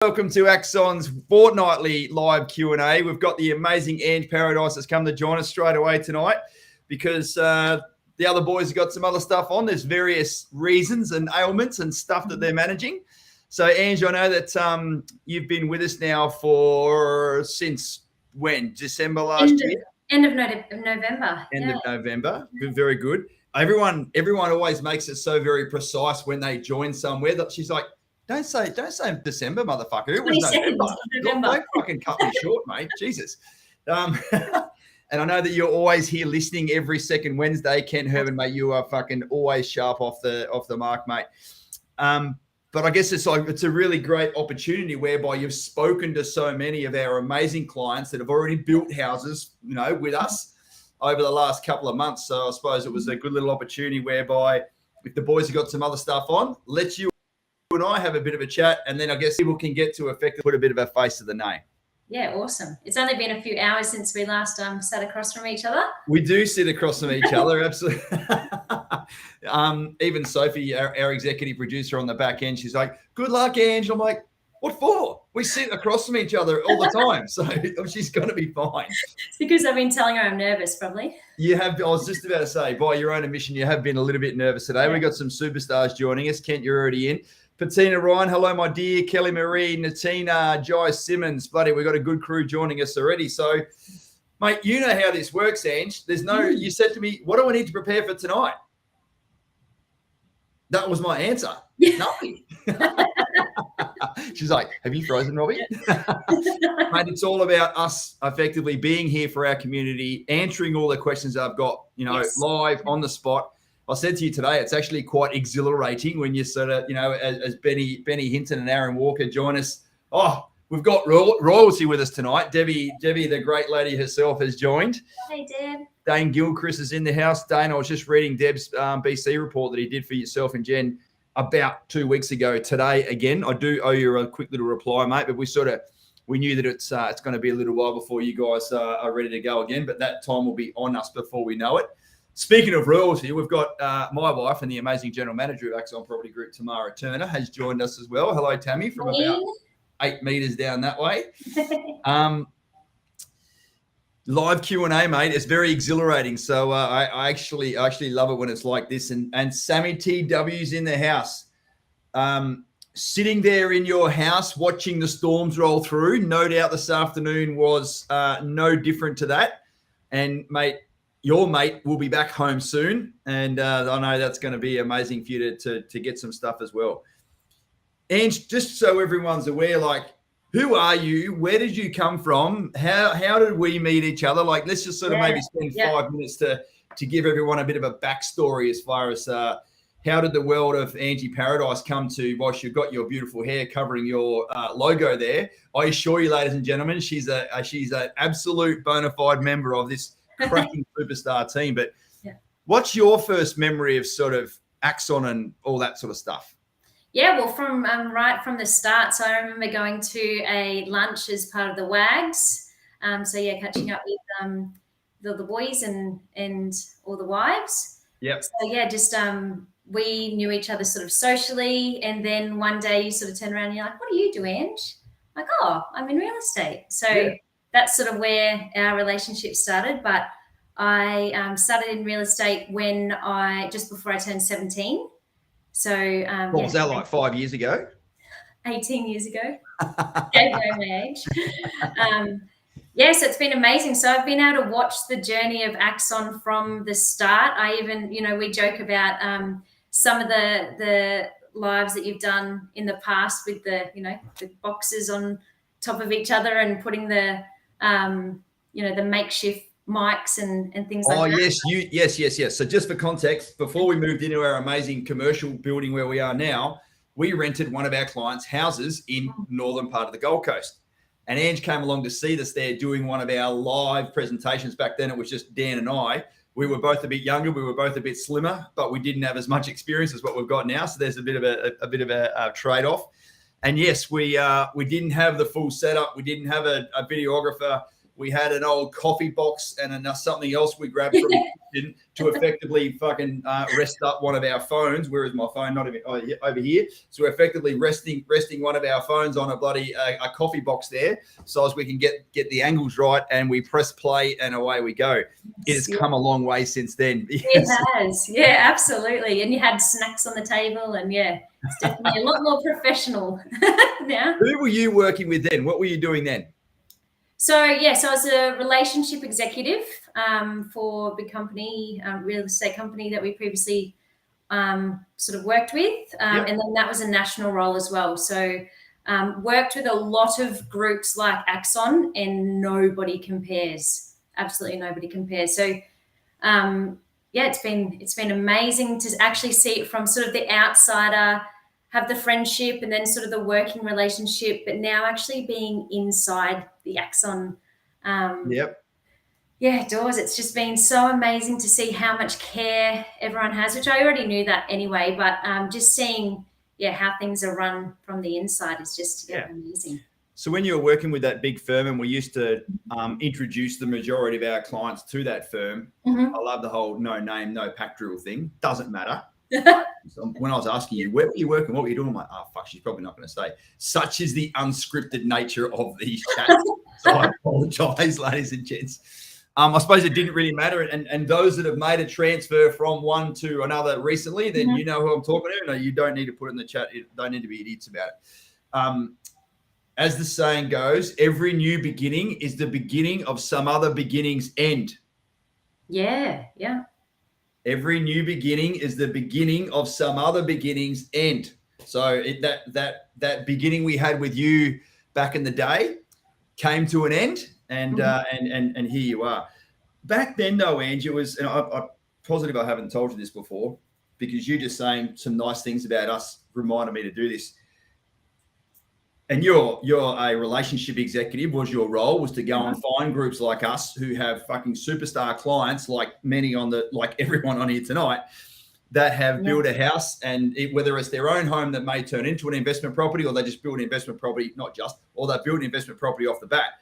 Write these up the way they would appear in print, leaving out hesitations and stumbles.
Welcome to Axon's Fortnightly live Q&A. We've got the amazing Ange Paradise that's come to join us straight away tonight because the other boys have got some other stuff on. There's various reasons and ailments and stuff that they're managing. So, Ange, I know that you've been with us now since when? December last year? End of November. End of November. Good, very good. Everyone always makes it so very precise when they join somewhere that she's like, Don't say December, motherfucker. It was November. Don't fucking cut me short, mate. Jesus. And I know that you're always here listening every second Wednesday. Ken Herman, mate, you are fucking always sharp off the mark, mate. But I guess it's a really great opportunity whereby you've spoken to so many of our amazing clients that have already built houses, with us over the last couple of months. So I suppose it was a good little opportunity whereby if the boys have got some other stuff on, let you and I have a bit of a chat, and then I guess people can get to effectively put a bit of a face to the name. Yeah, awesome. It's only been a few hours since we last sat across from each other. We do sit across from each other, absolutely. Even Sophie, our executive producer on the back end, she's like, "Good luck, Ange." I'm like, "What for? We sit across from each other all the time, so she's going to be fine." It's because I've been telling her I'm nervous, probably. You have. I was just about to say, by your own admission, you have been a little bit nervous today. Yeah. We've got some superstars joining us. Kent, you're already in. Patina Ryan, hello, my dear. Kelly Marie, Natina, Jai Simmons. Bloody, we've got a good crew joining us already. So, mate, you know how this works, Ange. You said to me, what do I need to prepare for tonight? That was my answer. Nothing. She's like, have you frozen, Robbie? Mate, it's all about us effectively being here for our community, answering all the questions I've got, yes. Live on the spot. I said to you today, it's actually quite exhilarating when you sort of, as Benny Hinton and Aaron Walker join us. Oh, we've got royalty with us tonight. Debbie, the great lady herself, has joined. Hey, Deb. Dane Gilchrist is in the house. Dane, I was just reading Deb's BC report that he did for yourself and Jen about 2 weeks ago. Today, again, I do owe you a quick little reply, mate, but we knew that it's going to be a little while before you guys are ready to go again, but that time will be on us before we know it. Speaking of royalty, we've got my wife and the amazing general manager of Axon Property Group, Tamara Turner, has joined us as well. Hello, Tammy, from about 8 meters down that way. Live Q&A, mate. It's very exhilarating. So I actually love it when it's like this. And Sammy TW's in the house. Sitting there in your house watching the storms roll through. No doubt this afternoon was no different to that. And, mate, your mate will be back home soon, and I know that's going to be amazing for you to get some stuff as well. And just so everyone's aware, like, who are you? Where did you come from? How did we meet each other? Like, let's just sort of maybe spend 5 minutes to give everyone a bit of a backstory as far as how did the world of Angie Paradise come to, whilst you've got your beautiful hair covering your logo there. I assure you, ladies and gentlemen, she's an absolute bona fide member of this cracking superstar team. But what's your first memory of sort of Axon and all that sort of stuff? Yeah, well, from right from the start. So I remember going to a lunch as part of the WAGs. Catching up with the boys and all the wives. Yep. So just we knew each other sort of socially, and then one day you sort of turn around and you're like, "What do you do, Ange?" I'm like, "Oh, I'm in real estate." So that's sort of where our relationship started. But I started in real estate just before I turned 17. So what was that, like 5 years ago? 18 years ago. Gave away my age. So it's been amazing. So I've been able to watch the journey of Axon from the start. I even, we joke about some of the lives that you've done in the past with the boxes on top of each other and putting the makeshift mics and things like that. Yes. So just for context, before we moved into our amazing commercial building where we are now, we rented one of our clients' houses in northern part of the Gold Coast. And Ange came along to see us there doing one of our live presentations. Back then, it was just Dan and I. We were both a bit younger. We were both a bit slimmer, but we didn't have as much experience as what we've got now. So there's a bit of a trade-off. And yes, we didn't have the full setup. We didn't have a videographer. We had an old coffee box and something else we grabbed from the kitchen to effectively fucking rest up one of our phones. Where is my phone? Not even over here. So we're effectively resting one of our phones on a bloody a coffee box there, so as we can get the angles right, and we press play and away we go. It has come a long way since then. It has, yeah, absolutely. And you had snacks on the table, and yeah, it's definitely a lot more professional now. Who were you working with then? What were you doing then? So I was a relationship executive for a big company, real estate company that we previously sort of worked with, and then that was a national role as well. So worked with a lot of groups like Axon, and nobody compares. Absolutely nobody compares. So it's been amazing to actually see it from sort of the outsider, have the friendship and then sort of the working relationship, but now actually being inside the Axon. Doors. It's just been so amazing to see how much care everyone has, which I already knew that anyway, but just seeing, how things are run from the inside is just amazing. So when you were working with that big firm, and we used to introduce the majority of our clients to that firm, I love the whole no name, no pack drill thing. Doesn't matter. So when I was asking you, where were you working? What were you doing? I'm like, oh, fuck, she's probably not going to say. Such is the unscripted nature of these chats. So I apologize, ladies and gents. I suppose it didn't really matter. And those that have made a transfer from one to another recently, then you know who I'm talking to. No, you don't need to put it in the chat. You don't need to be idiots about it. As the saying goes, every new beginning is the beginning of some other beginning's end. Yeah. Every new beginning is the beginning of some other beginning's end. So that beginning we had with you back in the day came to an end, and here you are. Back then, though, Ange, it was, and I'm positive I haven't told you this before, because you just saying some nice things about us reminded me to do this. And you're a relationship executive. Was your role was to go and find groups like us who have fucking superstar clients, like everyone on here tonight, that have built a house, and whether it's their own home that may turn into an investment property, or they just build an investment property, or they build an investment property off the bat.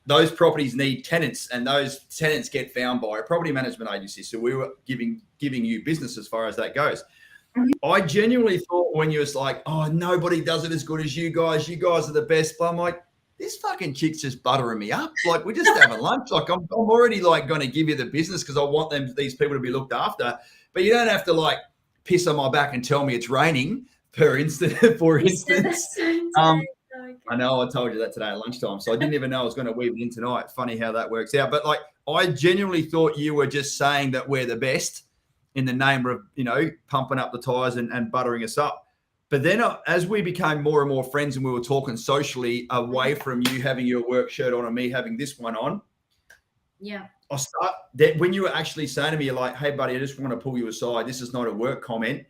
Those properties need tenants, and those tenants get found by a property management agency. So we were giving you business as far as that goes. I genuinely thought when you was like, oh, nobody does it as good as you guys. You guys are the best. But I'm like, this fucking chick's just buttering me up. Like, we're just having lunch. Like, I'm already like going to give you the business because I want these people to be looked after. But you don't have to like piss on my back and tell me it's raining. For instance, I know I told you that today at lunchtime, so I didn't even know I was going to weave it in tonight. Funny how that works out. But like, I genuinely thought you were just saying that we're the best in the name of, pumping up the tires and buttering us up. But then as we became more and more friends and we were talking socially away from you having your work shirt on and me having this one on. Yeah. When you were actually saying to me, you're like, hey, buddy, I just want to pull you aside. This is not a work comment,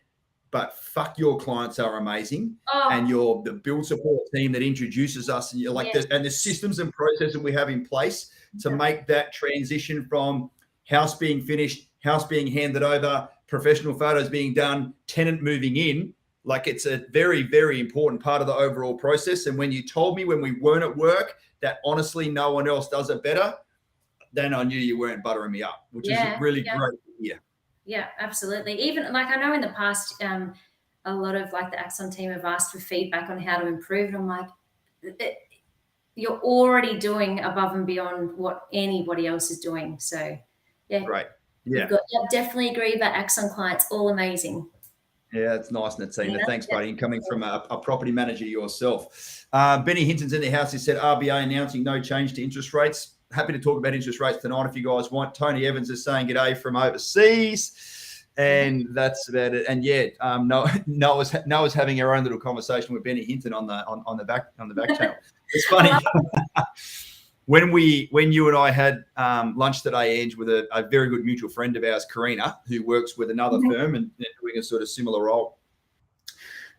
but fuck, your clients are amazing. And you're the build support team that introduces us, and you're like, and the systems and processes we have in place to make that transition from house being finished, house being handed over, professional photos being done, tenant moving in. Like, it's a very, very important part of the overall process. And when you told me when we weren't at work that honestly no one else does it better, then I knew you weren't buttering me up, which is really great to hear. Yeah, absolutely. Even like, I know in the past, a lot of like the Axon team have asked for feedback on how to improve. And I'm like, you're already doing above and beyond what anybody else is doing. So yeah. Right. Yeah. Definitely agree about Axon clients. All amazing. Yeah, it's nice, Natina. Thanks, buddy. Coming from a property manager yourself. Benny Hinton's in the house. He said RBA announcing no change to interest rates. Happy to talk about interest rates tonight if you guys want. Tony Evans is saying g'day from overseas. And that's about it. And Noah's having our own little conversation with Benny Hinton on the back channel. It's funny. When you and I had lunch today, Ange, with a very good mutual friend of ours, Karina, who works with another firm and doing a sort of similar role,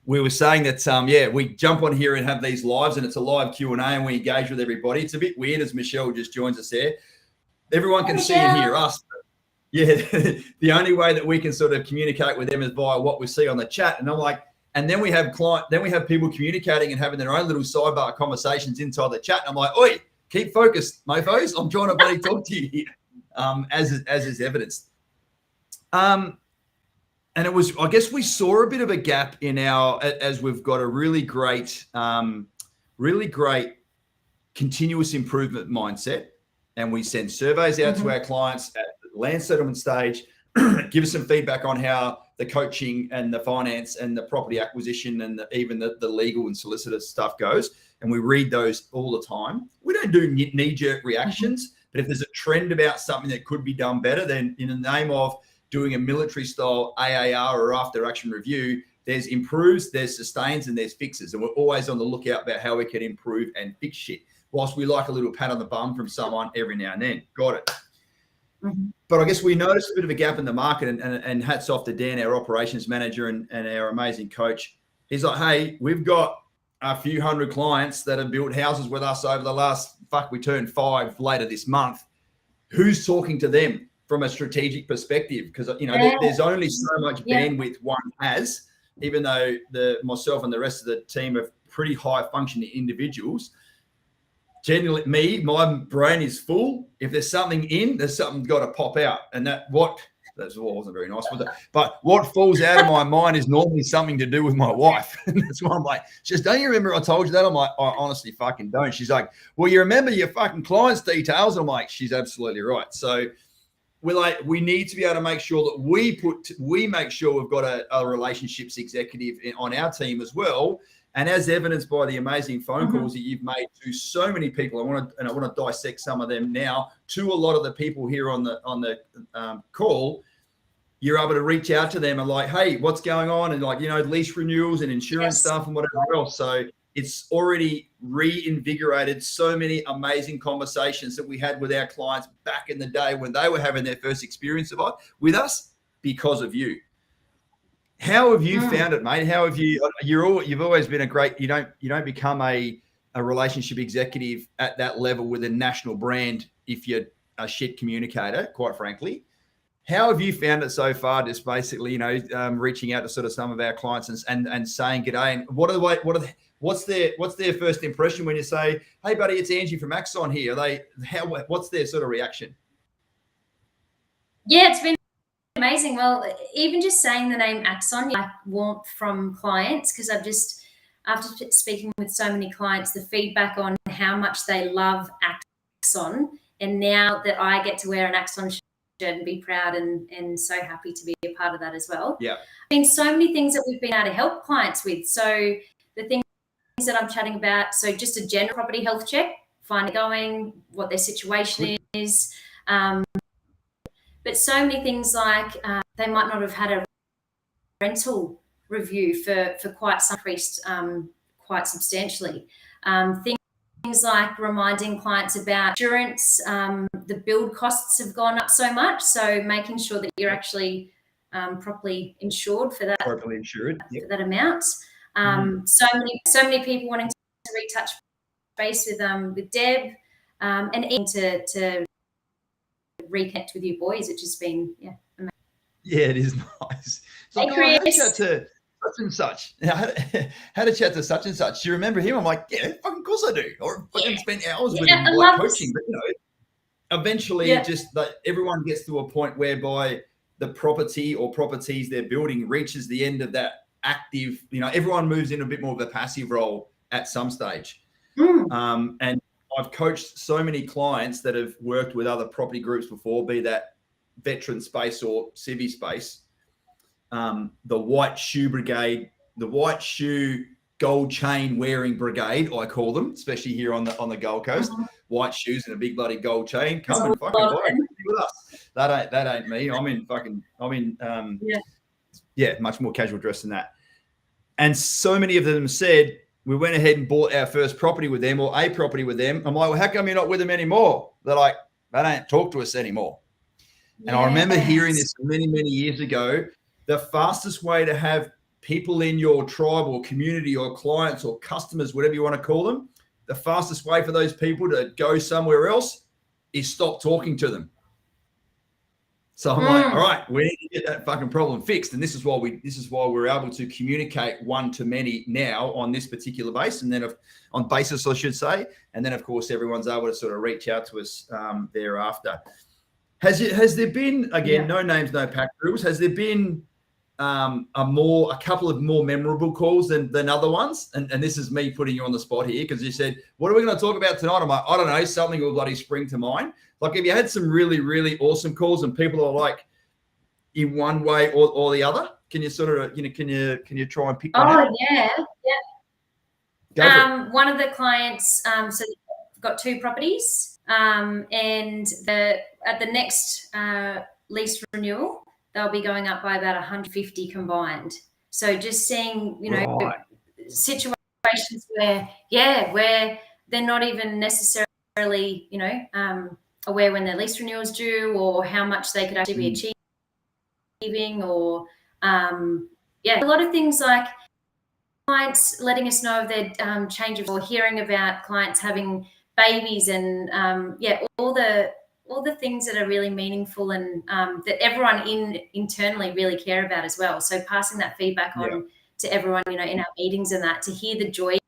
we were saying that, we jump on here and have these lives, and it's a live Q&A, and we engage with everybody. It's a bit weird as Michelle just joins us there. Everyone can see and hear us. The only way that we can sort of communicate with them is via what we see on the chat. And I'm like, and then we have people communicating and having their own little sidebar conversations inside the chat. And I'm like, oi, keep focused, mofos. I'm trying to bloody talk to you here, as is evidenced. And it was, I guess we saw a bit of a gap in our, as we've got a really great continuous improvement mindset. And we send surveys out to our clients at the land settlement stage, give us some feedback on how the coaching and the finance and the property acquisition and even the legal and solicitor stuff goes. And we read those all the time. We don't do knee-jerk reactions, but if there's a trend about something that could be done better, then in the name of doing a military-style AAR or after-action review, there's improves, there's sustains, and there's fixes. And we're always on the lookout about how we can improve and fix shit, whilst we like a little pat on the bum from someone every now and then. Got it. But I guess we noticed a bit of a gap in the market, and hats off to Dan, our operations manager and our amazing coach. He's like, hey, we've got a few hundred clients that have built houses with us over the last, we turned 5 later this month. Who's talking to them from a strategic perspective? Because, there's only so much bandwidth one has, even though myself and the rest of the team are pretty high functioning individuals. Generally, my brain is full. If there's something in, there's something got to pop out. And that wasn't very nice, was it? But what falls out of my mind is normally something to do with my wife. And that's why I'm like, just, don't you remember I told you that? I'm like, I honestly fucking don't. She's like, well, you remember your fucking clients' details? I'm like, she's absolutely right. So we're like, we need to be able to make sure that we make sure we've got a relationships executive on our team as well. And as evidenced by the amazing phone calls that you've made to so many people, I want to dissect some of them now. To a lot of the people here on the call, you're able to reach out to them and like, hey, what's going on? And like, lease renewals and insurance stuff and whatever else. So it's already reinvigorated so many amazing conversations that we had with our clients back in the day when they were having their first experience of it with us because of you. How have you found it, mate? How have you've always been a great, you don't become a relationship executive at that level with a national brand if you're a shit communicator, quite frankly. How have you found it so far? Just basically, reaching out to sort of some of our clients and saying g'day. And what's their first impression when you say, hey buddy, it's Angie from Axon here? What's their sort of reaction? Yeah, it's been amazing. Well, even just saying the name Axon, I want from clients, because after speaking with so many clients, the feedback on how much they love Axon, and now that I get to wear an Axon shirt and be proud and so happy to be a part of that as well. Yeah. I mean, so many things that we've been able to help clients with. So the things that I'm chatting about, so just a general property health check, find it going, what their situation is. But so many things like they might not have had a rental review for quite some increased quite substantially. Things like reminding clients about insurance. The build costs have gone up so much, so making sure that you're actually properly insured for that. Properly insured, yep. For that amount. So many people wanting to retouch base with Deb, and even to reconnect with you boys, which has been amazing. Yeah, it is nice. So hey, I had a chat to such and such. I had a chat to such and such. Do you remember him? I'm like, yeah, fucking course I do. Or fucking spent hours with him like coaching. But eventually just like everyone gets to a point whereby the property or properties they're building reaches the end of that active, everyone moves in a bit more of a passive role at some stage. And I've coached so many clients that have worked with other property groups before, be that veteran space or civvy space. The white shoe brigade, the white shoe gold chain wearing brigade, I call them, especially here on the Gold Coast. White shoes and a big bloody gold chain. Come and fucking buy it with us. That ain't me. Much more casual dress than that. And so many of them said, we went ahead and bought our first property with them or a property with them. I'm like, well, how come you're not with them anymore? They're like, they don't talk to us anymore. And I remember hearing this many, many years ago. The fastest way to have people in your tribe or community or clients or customers, whatever you want to call them, the fastest way for those people to go somewhere else is stop talking to them. So I'm like, all right, we need to get that fucking problem fixed. And this is why we're able to communicate one to many now on this particular base, and then on basis, I should say. And then of course everyone's able to sort of reach out to us thereafter. Has there been, again, no names, no pack rules? Has there been a couple of more memorable calls than other ones? And this is me putting you on the spot here, because you said, what are we going to talk about tonight? I'm like, I don't know, something will bloody spring to mind. Like, have you had some really, really awesome calls and people are like in one way or the other? Can you sort of, can you try and pick one out? Yeah. One of the clients, so they've got 2 properties, and at the next lease renewal, they'll be going up by about 150 combined. So just seeing, situations where they're not even necessarily, aware when their lease renewal is due, or how much they could actually be achieving, or a lot of things like clients letting us know of their changes, or hearing about clients having babies, and all the things that are really meaningful, and that everyone internally really care about as well. So passing that feedback on to everyone, in our meetings, and that, to hear the joy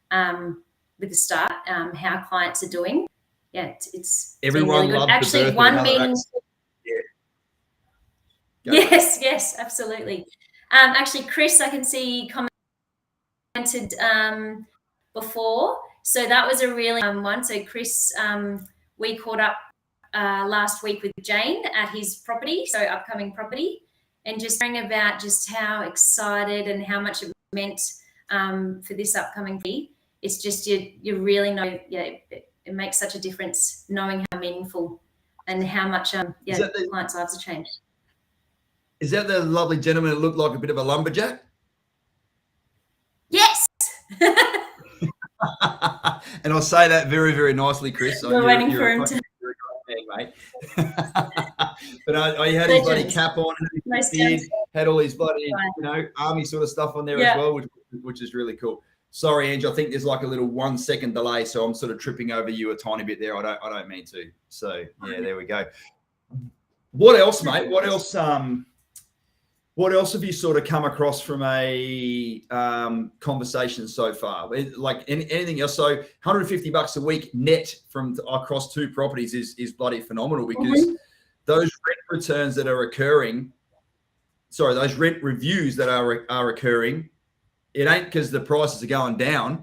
with the start, how clients are doing. Yeah, it's everyone really loves actually the birth one of meeting. Yes, absolutely. Actually, Chris, I can see commented before, so that was a really one. So Chris, we caught up last week with Jane at his property, so upcoming property, and just hearing about just how excited and how much it meant for this upcoming fee. It's just you really know, it makes such a difference knowing how meaningful and how much the clients' lives have changed. Is that the lovely gentleman that looked like a bit of a lumberjack? Yes. And I'll say that very, very nicely, Chris. We're waiting for him to. Mate. But I had his bloody cap on, had all his bloody, army sort of stuff on there as well, which is really cool. Sorry, Ange, I think there's like a little 1 second delay, so I'm sort of tripping over you a tiny bit there. I don't mean to. So there we go. What else, mate? What else have you sort of come across from a conversation so far? Like anything else? So $150 a week net from across 2 properties is bloody phenomenal, because those rent returns that are occurring, those rent reviews that are occurring, it ain't because the prices are going down.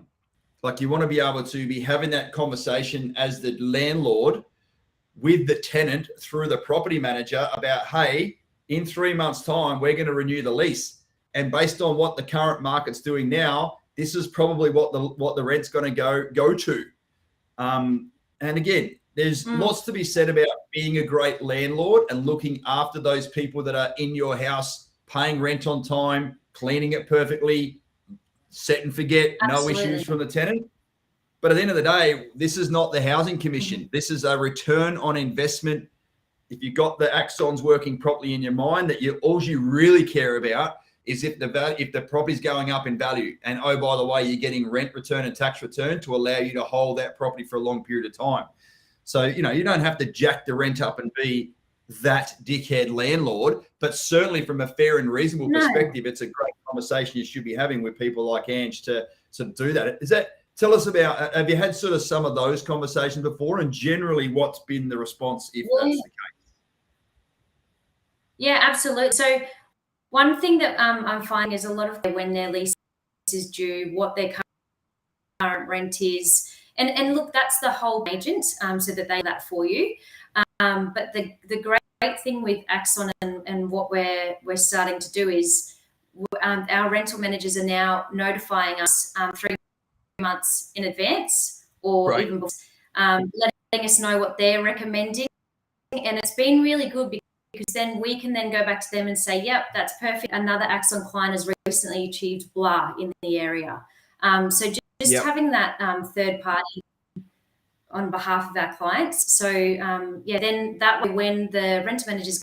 Like, you want to be able to be having that conversation as the landlord with the tenant through the property manager about, hey, in 3 months' time, we're going to renew the lease. And based on what the current market's doing now, this is probably what the rent's going to go to. And again, there's lots to be said about being a great landlord and looking after those people that are in your house, paying rent on time, cleaning it perfectly, set and forget, no issues from the tenant. But at the end of the day, this is not the housing commission. This is a return on investment. If you've got the axons working properly in your mind, that all you really care about is if the property's going up in value. And oh, by the way, you're getting rent return and tax return to allow you to hold that property for a long period of time. So, you don't have to jack the rent up and be that dickhead landlord, but certainly from a fair and reasonable perspective, it's a great conversation you should be having with people like Ange to sort of do that. Tell us about, have you had sort of some of those conversations before, and generally what's been the response if that's the case? Yeah, absolutely. So one thing that I'm finding is a lot of when their lease is due, what their current rent is, and look, that's the whole agent, so that they do that for you. But the great thing with Axon and what we're starting to do is our rental managers are now notifying us 3 months in advance, or even before, letting us know what they're recommending, and it's been really good because then we can then go back to them and say, yep, that's perfect. Another Axon client has recently achieved blah in the area. So just having that third party on behalf of our clients. So then that way, when the rental manager's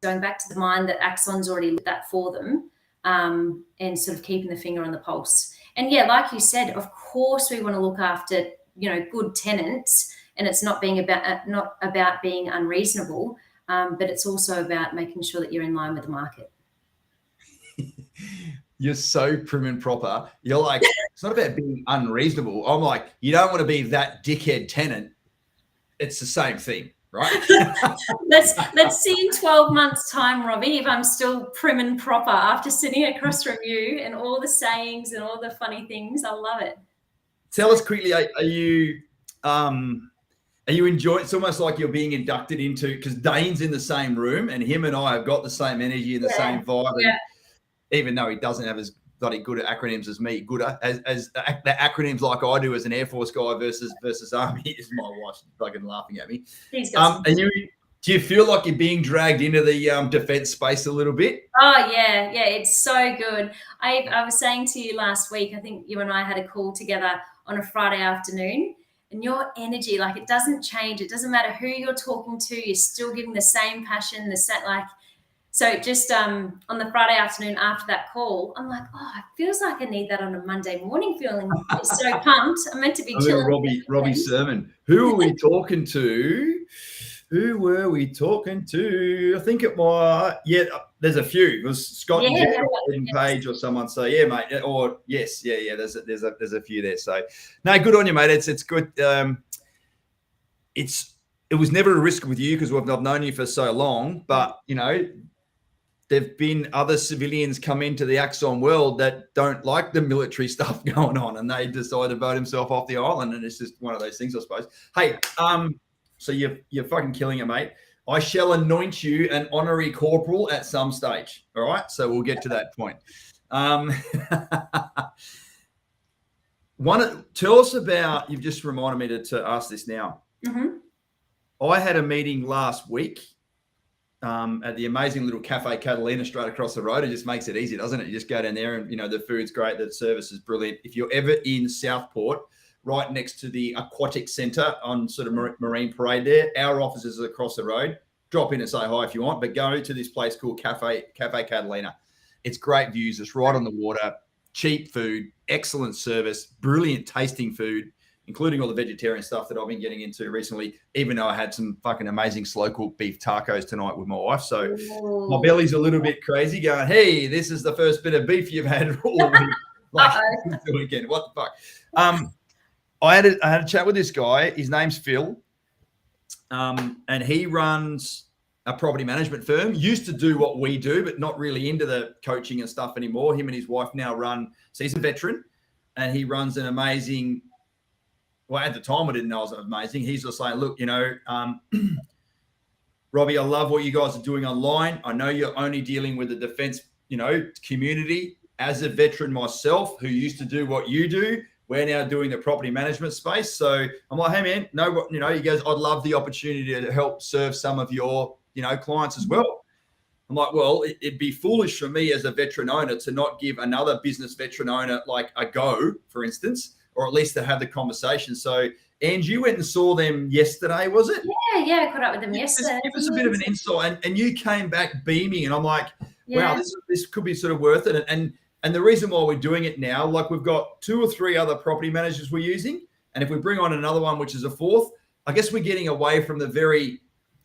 going back to the mind, that Axon's already lit that for them, and sort of keeping the finger on the pulse. And like you said, of course we want to look after, good tenants, and it's not about being unreasonable. but it's also about making sure that you're in line with the market. You're so prim and proper. You're like, it's not about being unreasonable. I'm like, you don't want to be that dickhead tenant. It's the same thing, right? Let's see in 12 months' time, Robbie, if I'm still prim and proper after sitting across from you and all the sayings and all the funny things. I love it. Tell us quickly, are you enjoying? It's almost like you're being inducted into, because Dane's in the same room and him and I have got the same energy and the same vibe. Yeah. And even though he doesn't have as bloody good at acronyms as me, good as the acronyms like I do as an Air Force guy versus Army, is my wife's fucking laughing at me. Do you feel like you're being dragged into the defense space a little bit? Oh yeah, it's so good. I was saying to you last week, I think you and I had a call together on a Friday afternoon, and your energy, like, it doesn't change. It doesn't matter who you're talking to, you're still giving the same passion, the same, like. So just on the Friday afternoon after that call, I'm like, oh, it feels like I need that on a Monday morning, feeling so pumped. I'm meant to be chilling. Robbie Sermon. Who are we talking to? Who were we talking to? I think it was, there's a few. It was Scott and Jeff or Page or someone. So yeah, mate. Or yes, yeah. There's a few there. So no, good on you, mate. It's good. It was never a risk with you because I've known you for so long, but there've been other civilians come into the Axon world that don't like the military stuff going on, and they decide to vote himself off the island, and it's just one of those things, I suppose. Hey, so you're fucking killing it, mate. I shall anoint you an honorary corporal at some stage. All right, so we'll get to that point. Tell us about. You've just reminded me to ask this now. Mm-hmm. I had a meeting last week. At the amazing little Cafe Catalina straight across the road. It just makes it easy, doesn't it? You just go down there and, the food's great. The service is brilliant. If you're ever in Southport, right next to the aquatic centre on sort of Marine Parade there, our offices are across the road. Drop in and say hi if you want, but go to this place called Cafe Catalina. It's great views. It's right on the water, cheap food, excellent service, brilliant tasting food, including all the vegetarian stuff that I've been getting into recently, even though I had some fucking amazing slow-cooked beef tacos tonight with my wife. So my belly's a little bit crazy going, hey, this is the first bit of beef you've had all week. Like, the weekend. What the fuck? I had a chat with this guy. His name's Phil, and he runs a property management firm. Used to do what we do, but not really into the coaching and stuff anymore. Him and his wife now run. So he's a veteran, and he runs an amazing. Well, at the time, I didn't know it was amazing. He's just saying, look, Robbie, I love what you guys are doing online. I know you're only dealing with the defense, community. As a veteran myself who used to do what you do, we're now doing the property management space. So I'm like, hey, man, he goes, I'd love the opportunity to help serve some of your, clients as well. I'm like, well, it'd be foolish for me as a veteran owner to not give another business veteran owner like a go, for instance, or at least to have the conversation. So, Ange, you went and saw them yesterday, was it? Yeah, I caught up with them yesterday. Give us a bit of an insight, and you came back beaming, and I'm like, wow, this could be sort of worth it. And the reason why we're doing it now, like we've got 2 or 3 other property managers we're using, and if we bring on another one, which is a 4th, I guess we're getting away from the very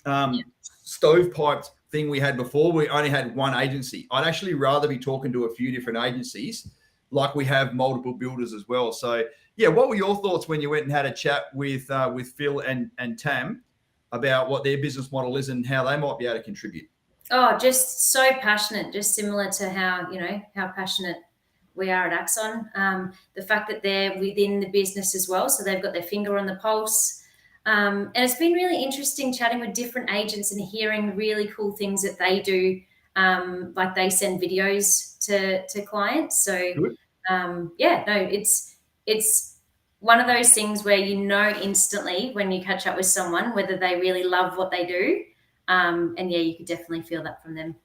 stovepiped thing we had before. We only had one agency. I'd actually rather be talking to a few different agencies, like we have multiple builders as well. So, yeah, what were your thoughts when you went and had a chat with Phil and Tam about what their business model is and how they might be able to contribute? Oh, just so passionate, just similar to how passionate we are at Axon. The fact that they're within the business as well, so they've got their finger on the pulse. And it's been really interesting chatting with different agents and hearing really cool things that they do. Like they send videos to clients. So it's one of those things where instantly when you catch up with someone whether they really love what they do. And you could definitely feel that from them.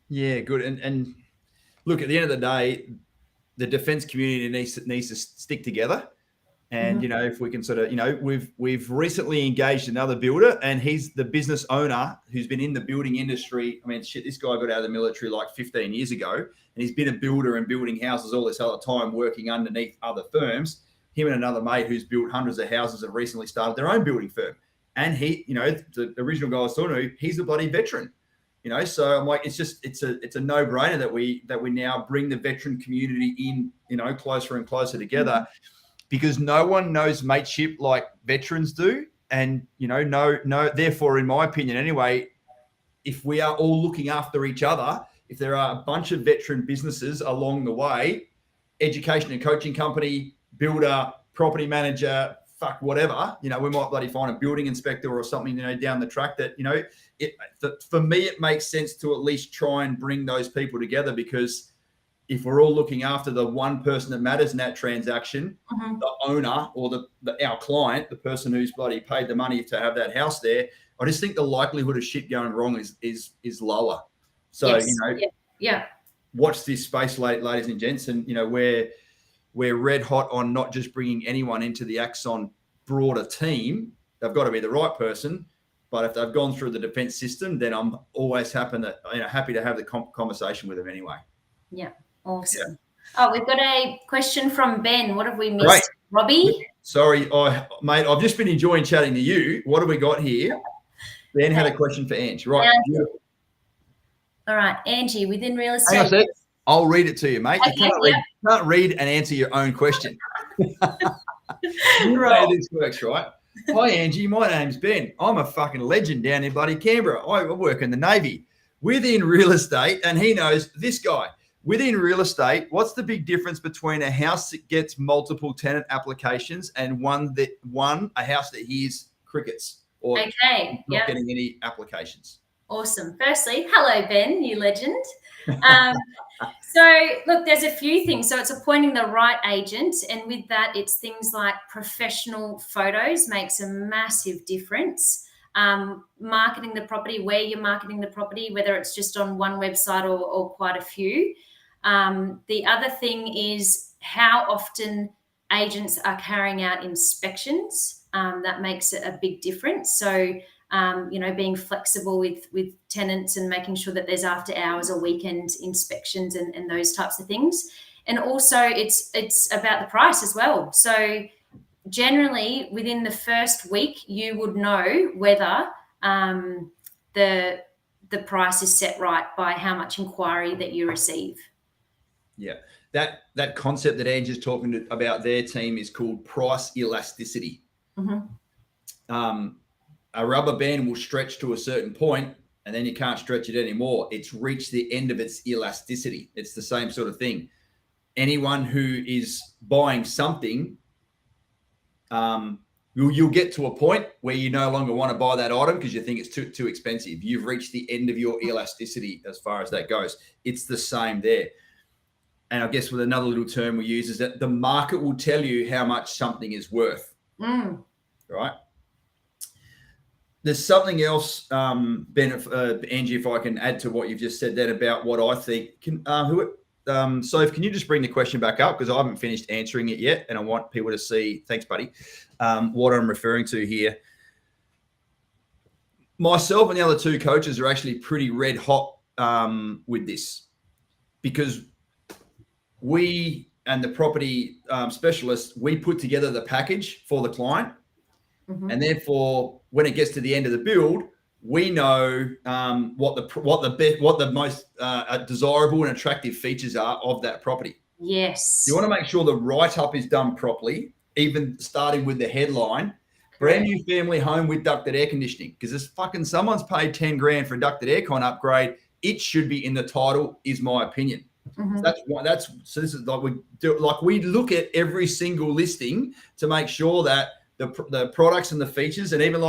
Yeah, good. And look, at the end of the day, the defense community needs to stick together. And, if we can sort of, we've recently engaged another builder, and he's the business owner who's been in the building industry. I mean, shit, this guy got out of the military like 15 years ago, and he's been a builder and building houses all this other time, working underneath other firms. Him and another mate who's built hundreds of houses have recently started their own building firm. and he, the original guy I was talking to, he's a bloody veteran. So I'm like, it's a no-brainer that we now bring the veteran community in, closer and closer together, because no one knows mateship like veterans do. And, therefore, in my opinion anyway, if we are all looking after each other, if there are a bunch of veteran businesses along the way, education and coaching company, builder, property manager, fuck whatever, we might bloody find a building inspector or something, down the track that, for me, it makes sense to at least try and bring those people together, because if we're all looking after the one person that matters in that transaction, the owner or our client, the person who's bloody paid the money to have that house there, I just think the likelihood of shit going wrong is lower. So, yes. Watch this space, ladies and gents. And, we're red hot on not just bringing anyone into the Axon broader team. They've got to be the right person. But if they've gone through the defense system, then I'm always happy to have the conversation with them anyway. Yeah. Awesome. Yeah. Oh, we've got a question from Ben. What have we missed? Right. Robbie? Sorry, mate, I've just been enjoying chatting to you. What have we got here? Ben had a question for Ange. Right. All right, Angie, within real estate. Hang on a sec. I'll read it to you, mate. You can't read and answer your own question. You know how this works, right? Hi, Angie. My name's Ben. I'm a fucking legend down in bloody Canberra. I work in the Navy. Within real estate, and he knows this guy. Within real estate, what's the big difference between a house that gets multiple tenant applications and a house that hears crickets or not getting any applications? Awesome. Firstly, hello, Ben, you legend. So, look, there's a few things. So it's appointing the right agent. And with that, it's things like professional photos makes a massive difference. Marketing the property, where you're marketing the property, whether it's just on one website or quite a few. The other thing is how often agents are carrying out inspections. That makes a big difference. So, being flexible with tenants and making sure that there's after hours or weekend inspections and those types of things. And also it's about the price as well. So generally within the first week, you would know whether the price is set right by how much inquiry that you receive. Yeah. That concept that Angie's talking about their team is called price elasticity. A rubber band will stretch to a certain point and then you can't stretch it anymore. It's reached the end of its elasticity. It's the same sort of thing. Anyone who is buying something, you'll get to a point where you no longer want to buy that item because you think it's too expensive. You've reached the end of your elasticity as far as that goes. It's the same there. And I guess with another little term we use is that the market will tell you how much something is worth. Right? There's something else, Ben, Angie, if I can add to what you've just said then about what I think. Soph, can you just bring the question back up? Because I haven't finished answering it yet, and I want people to see, thanks, buddy, what I'm referring to here. Myself and the other two coaches are actually pretty red hot with this, because we and the property specialists, we put together the package for the client. And therefore, when it gets to the end of the build, we know what the most desirable and attractive features are of that property. Yes. You want to make sure the write-up is done properly, even starting with the headline. Brand new family home with ducted air conditioning, because there's fucking someone's paid 10 grand for a ducted aircon upgrade. It should be in the title, is my opinion. So this is we look at every single listing to make sure that the products and the features, and even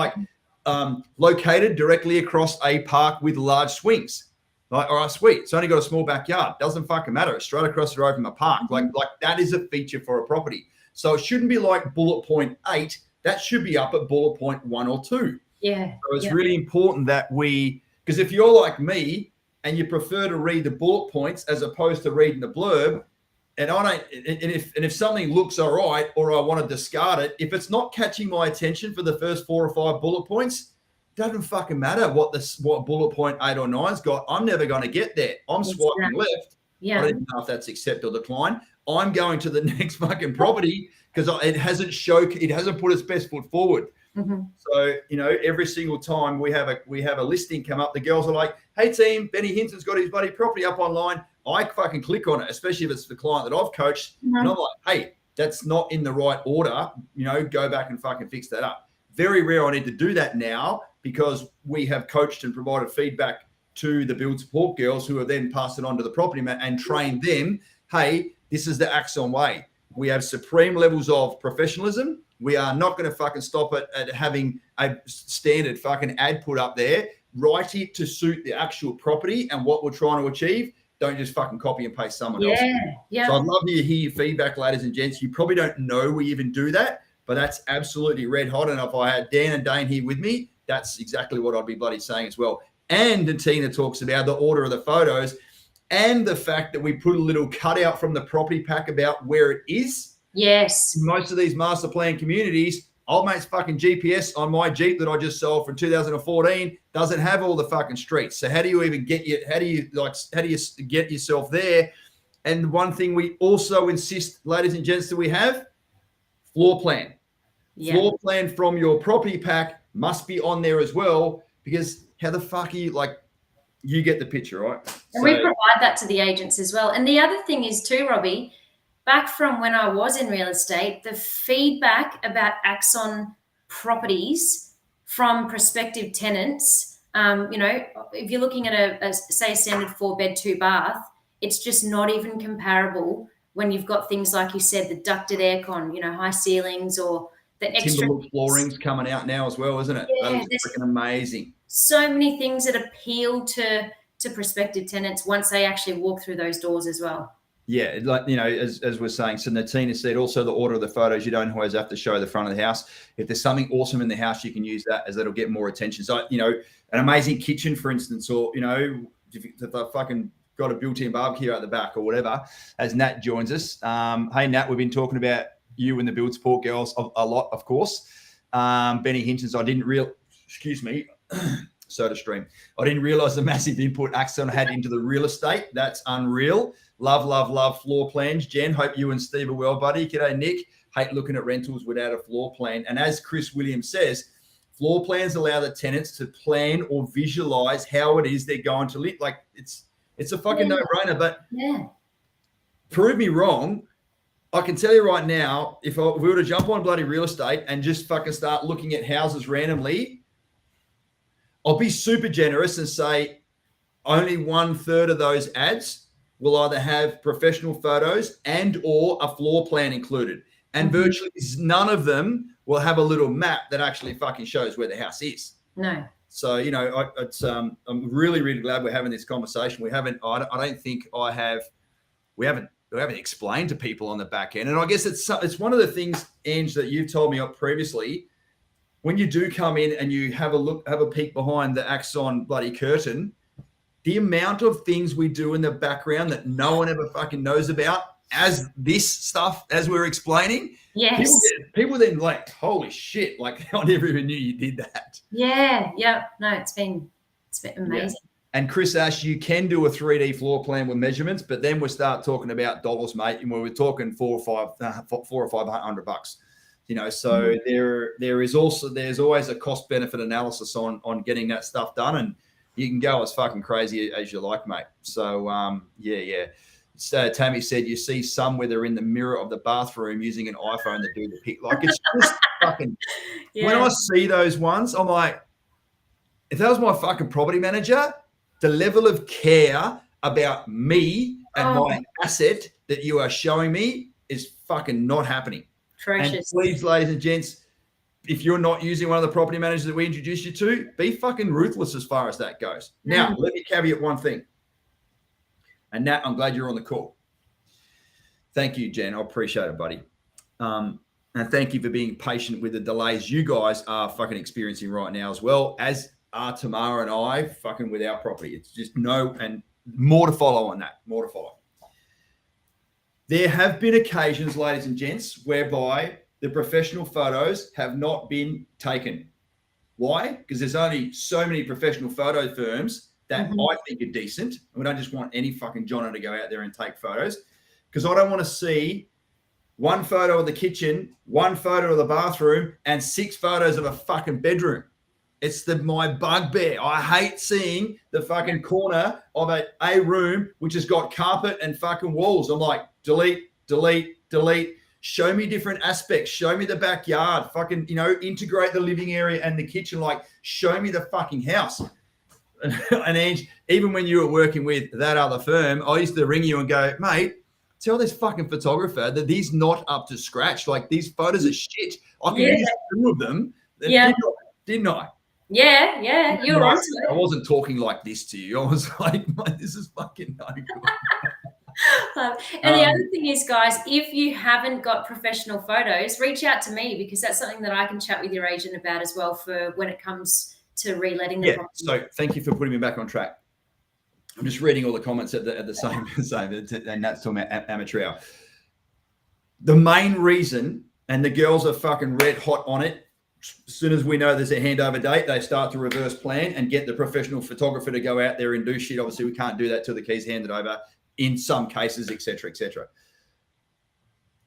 located directly across a park with large swings. Like, all right, sweet. It's only got a small backyard. Doesn't fucking matter. It's straight across the road from a park. Like that is a feature for a property. So it shouldn't be like bullet point 8. That should be up at bullet point 1 or 2. Yeah. So it's really important that because if you're like me and you prefer to read the bullet points as opposed to reading the blurb, and if something looks all right, or I want to discard it, if it's not catching my attention for the first 4 or 5 bullet points, it doesn't fucking matter what bullet point 8 or 9's got. I'm never going to get there. I'm swiping left. I don't know if that's accept or decline. I'm going to the next fucking property because it hasn't put its best foot forward. So, every single time we have a listing come up, the girls are like, "Hey team, Benny Hinton's got his bloody property up online." I fucking click on it, especially if it's the client that I've coached, and I'm like, "Hey, that's not in the right order. Go back and fucking fix that up." Very rare I need to do that now because we have coached and provided feedback to the build support girls who have then passed it on to the property man and trained them. Hey, this is the Axon way. We have supreme levels of professionalism. We are not going to fucking stop it at having a standard fucking ad put up there. Write it to suit the actual property and what we're trying to achieve. Don't just fucking copy and paste someone else. Yeah. So I'd love to hear your feedback, ladies and gents. You probably don't know we even do that, but that's absolutely red hot. And if I had Dan and Dane here with me, that's exactly what I'd be bloody saying as well. And Tina talks about the order of the photos and the fact that we put a little cutout from the property pack about where it is. Yes. Most of these master plan communities, old mate's fucking GPS on my Jeep that I just sold from 2014 doesn't have all the fucking streets. So how do you even get yourself there? And one thing we also insist, ladies and gents, that we have floor plan. Yeah. Floor plan from your property pack must be on there as well, because how the fuck are you, you get the picture, right? And we provide that to the agents as well. And the other thing is too, Robbie, back from when I was in real estate, the feedback about Axon properties from prospective tenants, if you're looking at a standard 4-bed, 2-bath, it's just not even comparable when you've got things like you said, the ducted aircon, high ceilings, or the extra Timberwood flooring's coming out now as well, isn't it? Yeah, that is freaking amazing. So many things that appeal to prospective tenants once they actually walk through those doors as well. Yeah, as we're saying, so Natina said also the order of the photos, you don't always have to show the front of the house. If there's something awesome in the house, you can use that as it'll get more attention. So, an amazing kitchen, for instance, or, if they've fucking got a built-in barbecue out the back or whatever, as Nat joins us. Hey, Nat, we've been talking about you and the build support girls a lot, of course. Benny Hinton's, SodaStream. I didn't realize the massive input Axon had into the real estate. That's unreal. Love, love, love floor plans. Jen, hope you and Steve are well, buddy. G'day, Nick. Hate looking at rentals without a floor plan. And as Chris Williams says, floor plans allow the tenants to plan or visualize how it is they're going to live. It's a fucking no-brainer, but prove me wrong. I can tell you right now, if we were to jump on bloody real estate and just fucking start looking at houses randomly, I'll be super generous and say only 1/3 of those ads will either have professional photos and or a floor plan included. And virtually none of them will have a little map that actually fucking shows where the house is. No. So, I'm really, really glad we're having this conversation. We haven't explained to people on the back end. And I guess it's one of the things, Ange, that you've told me previously. When you do come in and you have a peek behind the Axon bloody curtain, the amount of things we do in the background that no one ever fucking knows about as this stuff, as we're explaining. Yes. People then holy shit, I never even knew you did that. Yeah. Yeah. No, it's been amazing. Yeah. And Chris Ash, you can do a 3D floor plan with measurements, but then we'll start talking about dollars, mate. And we're talking $400 or $500. So there's always a cost benefit analysis on getting that stuff done, and you can go as fucking crazy as you like, mate. So yeah. So Tammy said you see some where they're in the mirror of the bathroom using an iPhone to do the pic. It's just fucking. Yeah. When I see those ones, I'm like, if that was my fucking property manager, the level of care about me and my asset that you are showing me is fucking not happening. Atrocious. And please, ladies and gents, if you're not using one of the property managers that we introduced you to, be fucking ruthless as far as that goes. Now, let me caveat one thing. And Nat, I'm glad you're on the call. Thank you, Jen. I appreciate it, buddy. And thank you for being patient with the delays you guys are fucking experiencing right now, as well as are Tamara and I fucking with our property. It's just and more to follow on that. More to follow. There have been occasions, ladies and gents, whereby the professional photos have not been taken. Why? Because there's only so many professional photo firms that I think are decent. And we don't just want any fucking Jono to go out there and take photos, because I don't want to see one photo of the kitchen, one photo of the bathroom, and 6 photos of a fucking bedroom. It's my bugbear. I hate seeing the fucking corner of a room which has got carpet and fucking walls. I'm like, delete, delete, delete. Show me different aspects. Show me the backyard. Fucking, integrate the living area and the kitchen. Like, show me the fucking house. And Ange, even when you were working with that other firm, I used to ring you and go, mate, tell this fucking photographer that he's not up to scratch. Like, these photos are shit. I can use 2 of them. Didn't I? Yeah, you were onto it. I wasn't talking like this to you. I was like, this is fucking no good. And the other thing is, guys, if you haven't got professional photos, reach out to me, because that's something that I can chat with your agent about as well for when it comes to reletting the property. So thank you for putting me back on track. I'm just reading all the comments at the same, and that's talking about amateur hour. The main reason, and the girls are fucking red hot on it, as soon as we know there's a handover date, they start to reverse plan and get the professional photographer to go out there and do shit. Obviously, we can't do that till the key's handed over in some cases, etc., etc.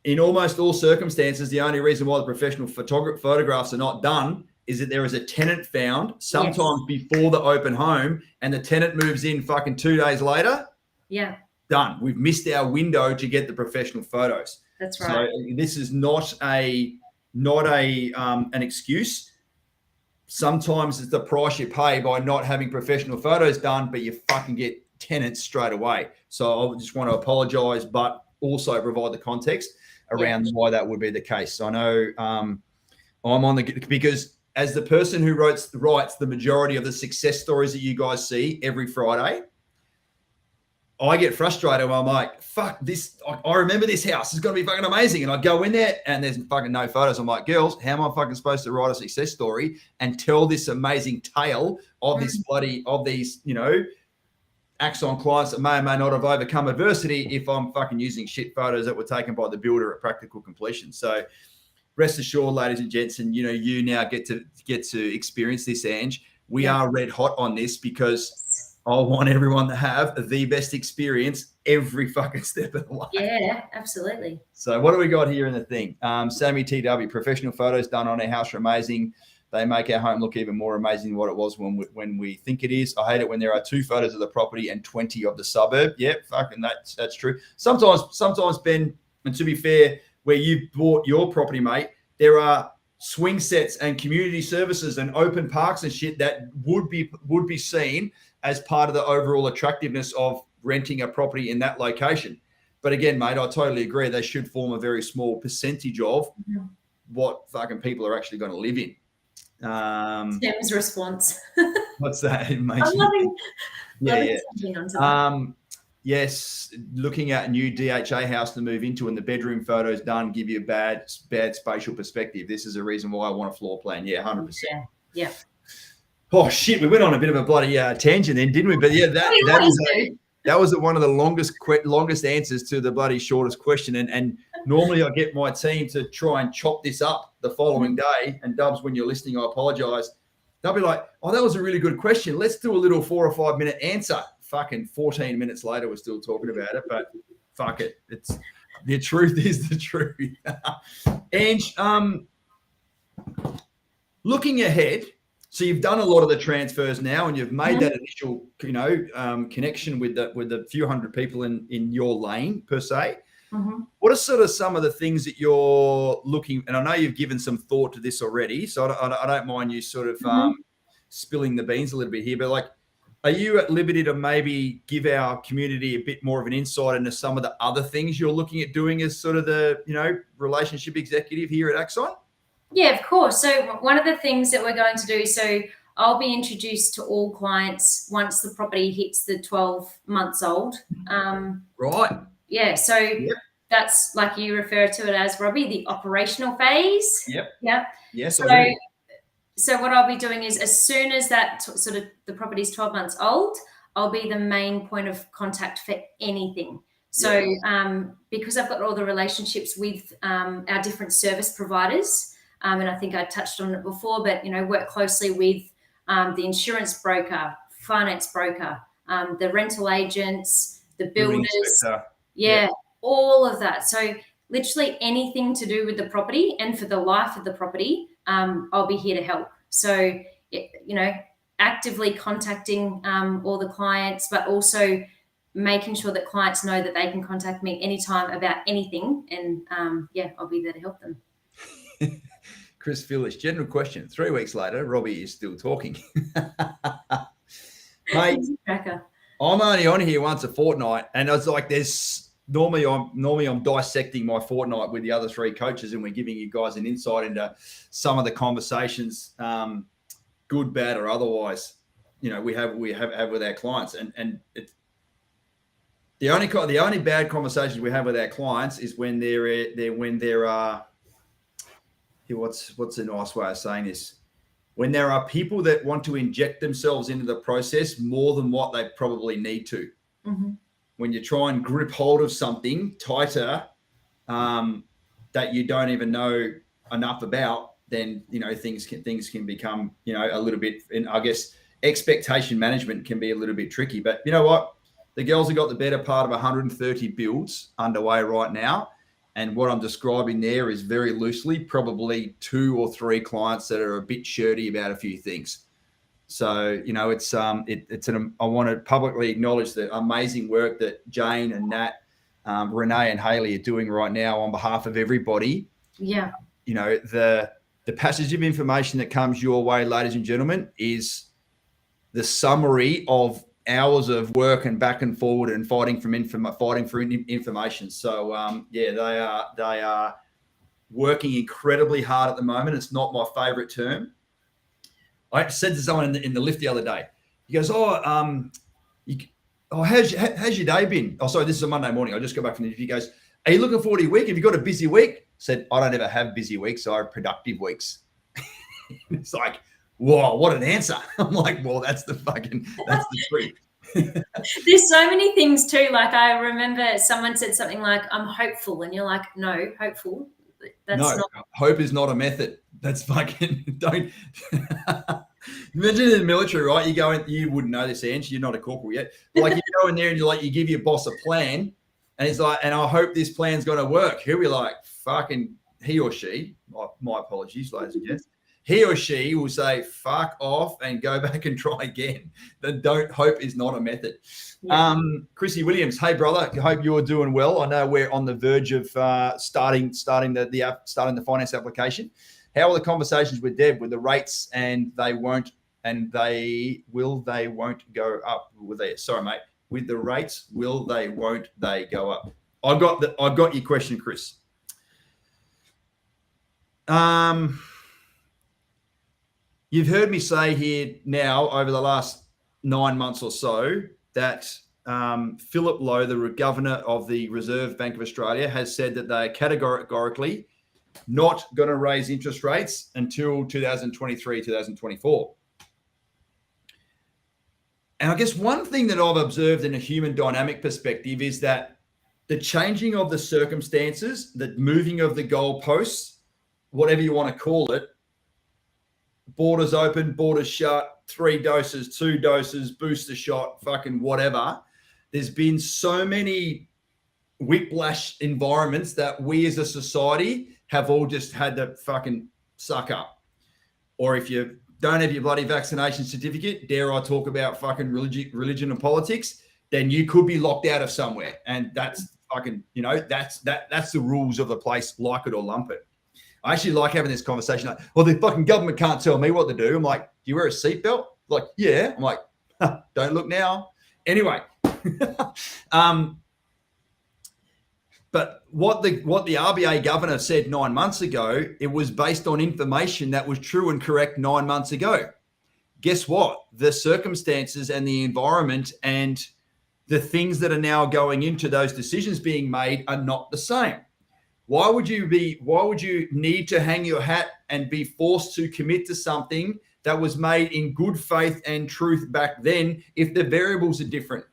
In almost all circumstances, the only reason why the professional photographs are not done is that there is a tenant found sometimes before the open home, and the tenant moves in fucking 2 days later. Yeah. Done. We've missed our window to get the professional photos. That's right. So this is not an excuse. Sometimes it's the price you pay by not having professional photos done, but you fucking get tenants straight away. So I just want to apologize, but also provide the context around why that would be the case. So I know I'm on because as the person who writes the majority of the success stories that you guys see every Friday, I get frustrated when I'm like, fuck this. I remember this house. It's going to be fucking amazing. And I go in there and there's fucking no photos. I'm like, girls, how am I fucking supposed to write a success story and tell this amazing tale of these, Axon clients that may or may not have overcome adversity if I'm fucking using shit photos that were taken by the builder at practical completion. So rest assured, ladies and gents, and you now get to experience this, Ange. We are red hot on this because I want everyone to have the best experience every fucking step of the way. Yeah, absolutely. So what do we got here in the thing? Sammy TW, professional photos done on our house are amazing. They make our home look even more amazing than what it was when we think it is. I hate it when there are 2 photos of the property and 20 of the suburb. Yep, fucking that's true. Sometimes, Ben, and to be fair, where you bought your property, mate, there are swing sets and community services and open parks and shit that would be seen as part of the overall attractiveness of renting a property in that location. But again, mate, I totally agree. They should form a very small percentage of what fucking people are actually going to live in. Tim's response. What's that? I'm loving yes, looking at a new DHA house to move into and the bedroom photos done give you a bad spatial perspective. This is a reason why I want a floor plan. Yeah, 100%. Yeah. Oh shit, we went on a bit of a bloody tangent then, didn't we? But yeah, that was one of the longest answers to the bloody shortest question. And normally I get my team to try and chop this up the following day. And Dubs, when you're listening, I apologize. They'll be like, oh, that was a really good question. Let's do a little 4 or 5 minute answer. Fucking 14 minutes later, we're still talking about it, but fuck it. It's the truth is the truth. Ange, looking ahead, so you've done a lot of the transfers now, and you've made that initial, connection with the few hundred people in your lane per se. What are sort of some of the things that you're looking? And I know you've given some thought to this already, so I don't mind you sort of spilling the beans a little bit here. But like, are you at liberty to maybe give our community a bit more of an insight into some of the other things you're looking at doing as sort of the relationship executive here at Axon? Yeah, of course. So one of the things that we're going to do, so I'll be introduced to all clients once the property hits the 12 months old. Right. Yeah. So that's, like you refer to it as, Robbie, the operational phase. Yep. Yeah. Yes. So what I'll be doing is, as soon as that sort of the property is 12 months old, I'll be the main point of contact for anything. So because I've got all the relationships with our different service providers, and I think I touched on it before, but, work closely with the insurance broker, finance broker, the rental agents, the builders. All of that. So literally anything to do with the property and for the life of the property, I'll be here to help. So, actively contacting all the clients, but also making sure that clients know that they can contact me anytime about anything. And I'll be there to help them. Chris Phillips, general question. 3 weeks later, Robbie is still talking. Mate, I'm only on here once a fortnight, and it's like normally I'm dissecting my fortnight with the other 3 coaches, and we're giving you guys an insight into some of the conversations, good, bad, or otherwise, we have with our clients, and it's the only bad conversations we have with our clients is when there are what's a nice way of saying this? When there are people that want to inject themselves into the process more than what they probably need to. Mm-hmm. When you try and grip hold of something tighter that you don't even know enough about, then things can become a little bit. And I guess expectation management can be a little bit tricky. But you know what? The girls have got the better part of 130 builds underway right now. And what I'm describing there is very loosely probably 2 or 3 clients that are a bit shirty about a few things. So, I want to publicly acknowledge the amazing work that Jane and Nat, Renee and Haley are doing right now on behalf of everybody. Yeah. The passage of information that comes your way, ladies and gentlemen, is the summary of hours of work and back and forward and fighting for information. So they are working incredibly hard at the moment. It's not my favorite term. I said to someone in the lift the other day, he goes, how's your day been? Oh, sorry, this is a Monday morning. I just got back from the interview. He goes, are you looking forward to your week? Have you got a busy week? I said, I don't ever have busy weeks. I have productive weeks. It's like, whoa, what an answer. I'm like, well, that's the truth. There's so many things too. Like I remember someone said something like, I'm hopeful. And you're like, no, hopeful. Hope is not a method. That's fucking, don't. Imagine in the military, right? You go in, you wouldn't know this, Ange. You're not a corporal yet. But like you go in there and you give your boss a plan. And he's like, and I hope this plan's going to work. He'll be like, fucking, he or she, my apologies, ladies and gents. He or she will say, fuck off and go back and try again. Hope is not a method. Yeah. Chrissy Williams, hey, brother, I hope you're doing well. I know we're on the verge of starting the finance application. How are the conversations with Deb with the rates and they won't go up? Sorry, mate. With the rates, won't they go up? I got your question, Chris. You've heard me say here now over the last 9 months or so that Philip Lowe, the governor of the Reserve Bank of Australia, has said that they are categorically not going to raise interest rates until 2023, 2024. And I guess one thing that I've observed in a human dynamic perspective is that the changing of the circumstances, the moving of the goalposts, whatever you want to call it, borders open, borders shut, 3 doses, 2 doses, booster shot, fucking whatever. There's been so many whiplash environments that we as a society have all just had to fucking suck up. Or if you don't have your bloody vaccination certificate, dare I talk about fucking religion and politics, then you could be locked out of somewhere. And that's fucking, that's the rules of the place, like it or lump it. I actually like having this conversation. Like, well, the fucking government can't tell me what to do. I'm like, do you wear a seatbelt? Like, yeah. I'm like, don't look now. Anyway, but what the RBA governor said 9 months ago, it was based on information that was true and correct 9 months ago. Guess what? The circumstances and the environment and the things that are now going into those decisions being made are not the same. Why would you need to hang your hat and be forced to commit to something that was made in good faith and truth back then if the variables are different?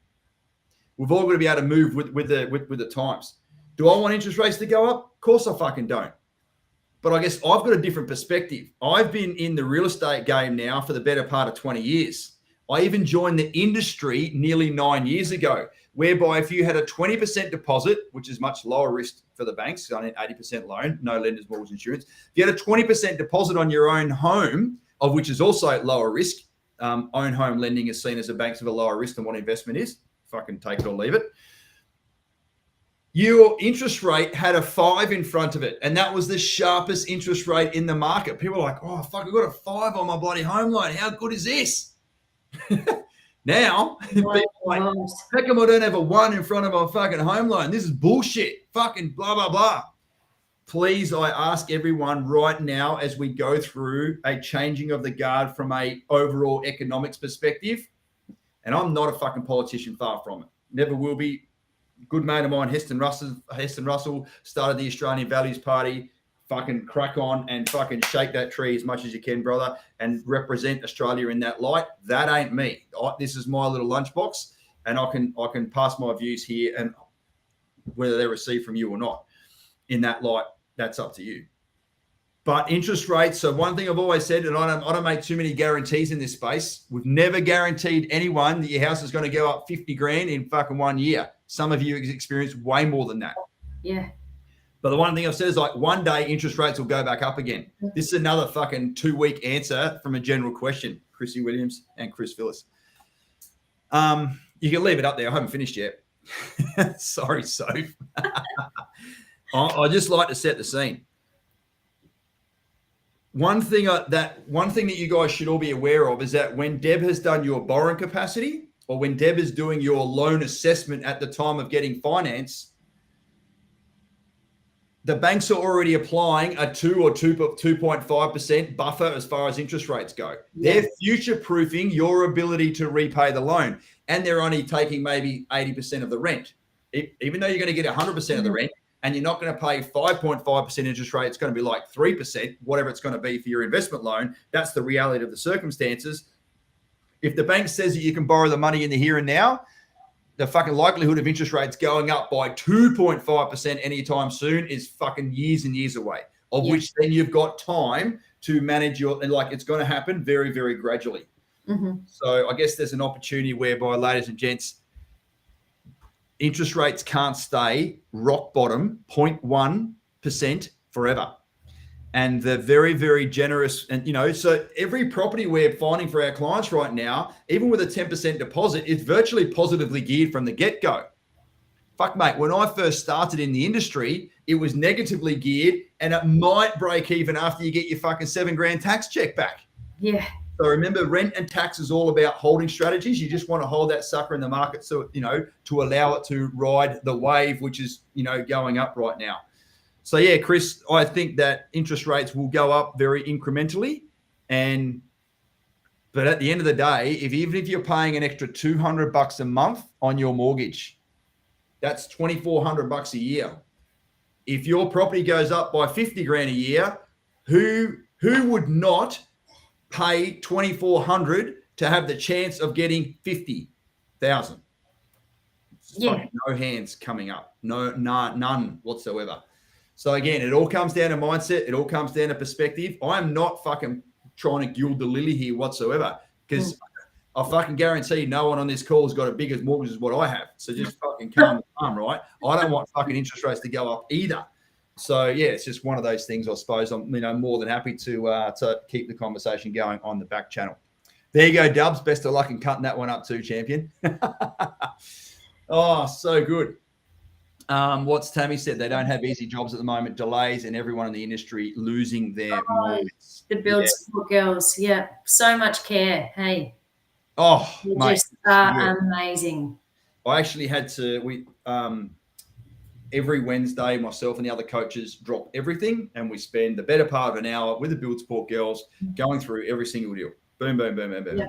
We've all got to be able to move with the times. Do I want interest rates to go up? Of course I fucking don't. But I guess I've got a different perspective. I've been in the real estate game now for the better part of 20 years. I even joined the industry nearly 9 years ago. whereby if you had a 20% deposit, which is much lower risk for the banks, on an 80% loan, no lenders, mortgage insurance. If you had a 20% deposit on your own home, of which is also lower risk, own home lending is seen as a banks of a lower risk than what investment is. Fucking take it or leave it. Your interest rate had a 5 in front of it, and that was the sharpest interest rate in the market. People are like, oh, fuck, I got a 5 on my bloody home loan. How good is this? Now, people are like, how come I don't have a 1 in front of my fucking home loan? This is bullshit. Fucking blah, blah, blah. Please, I ask everyone right now as we go through a changing of the guard from a overall economics perspective, and I'm not a fucking politician, far from it. Never will be. Good mate of mine, Heston Russell, started the Australian Values Party. Fucking crack on and fucking shake that tree as much as you can, brother, and represent Australia in that light. That ain't me. This is my little lunchbox, and I can pass my views here, and whether they're received from you or not in that light, that's up to you. But interest rates. So one thing I've always said, and I don't make too many guarantees in this space. We've never guaranteed anyone that your house is going to go up 50 grand in fucking 1 year. Some of you experienced way more than that. Yeah. But the one thing I've said is like one day interest rates will go back up again. This is another fucking 2-week answer from a general question. Chrissy Williams and Chris Phillis. You can leave it up there. I haven't finished yet. Sorry, Soph. I just like to set the scene. One thing that you guys should all be aware of is that when Deb has done your borrowing capacity, or when Deb is doing your loan assessment at the time of getting finance, the banks are already applying a 2 or 2.5% buffer as far as interest rates go. Yeah. They're future-proofing your ability to repay the loan, and they're only taking maybe 80% of the rent. Even though you're going to get 100% of the rent, and you're not going to pay 5.5% interest rate, it's going to be like 3%, whatever it's going to be for your investment loan. That's the reality of the circumstances. If the bank says that you can borrow the money in the here and now, the fucking likelihood of interest rates going up by 2.5% anytime soon is fucking years and years away, of which then you've got time to manage and like it's going to happen very, very gradually. Mm-hmm. So I guess there's an opportunity whereby, ladies and gents, interest rates can't stay rock bottom 0.1% forever. And they're very, very generous. And, so every property we're finding for our clients right now, even with a 10% deposit, it's virtually positively geared from the get-go. Fuck, mate, when I first started in the industry, it was negatively geared, and it might break even after you get your fucking $7,000 tax check back. Yeah. So remember, rent and tax is all about holding strategies. You just want to hold that sucker in the market so, to allow it to ride the wave, which is, going up right now. So, yeah, Chris, I think that interest rates will go up very incrementally. But at the end of the day, even if you're paying an extra $200 a month on your mortgage, that's $2,400 a year. If your property goes up by 50 grand a year, who would not pay $2,400 to have the chance of getting 50,000? Yeah. No hands coming up. None whatsoever. So again, it all comes down to mindset. It all comes down to perspective. I'm not fucking trying to gild the lily here whatsoever, because I fucking guarantee no one on this call has got a bigger mortgage as what I have. So just fucking calm down, right? I don't want fucking interest rates to go up either. So yeah, it's just one of those things. I suppose I'm more than happy to keep the conversation going on the back channel. There you go, Dubs. Best of luck in cutting that one up too, champion. Oh, so good. What's Tammy said? They don't have easy jobs at the moment. Delays, and everyone in the industry losing their minds. The build support girls, yeah, so much care. Hey, they just are amazing. I actually had to. Every Wednesday, myself and the other coaches drop everything, and we spend the better part of an hour with the build support girls going through every single deal. Boom, boom, boom, boom, boom. Yeah.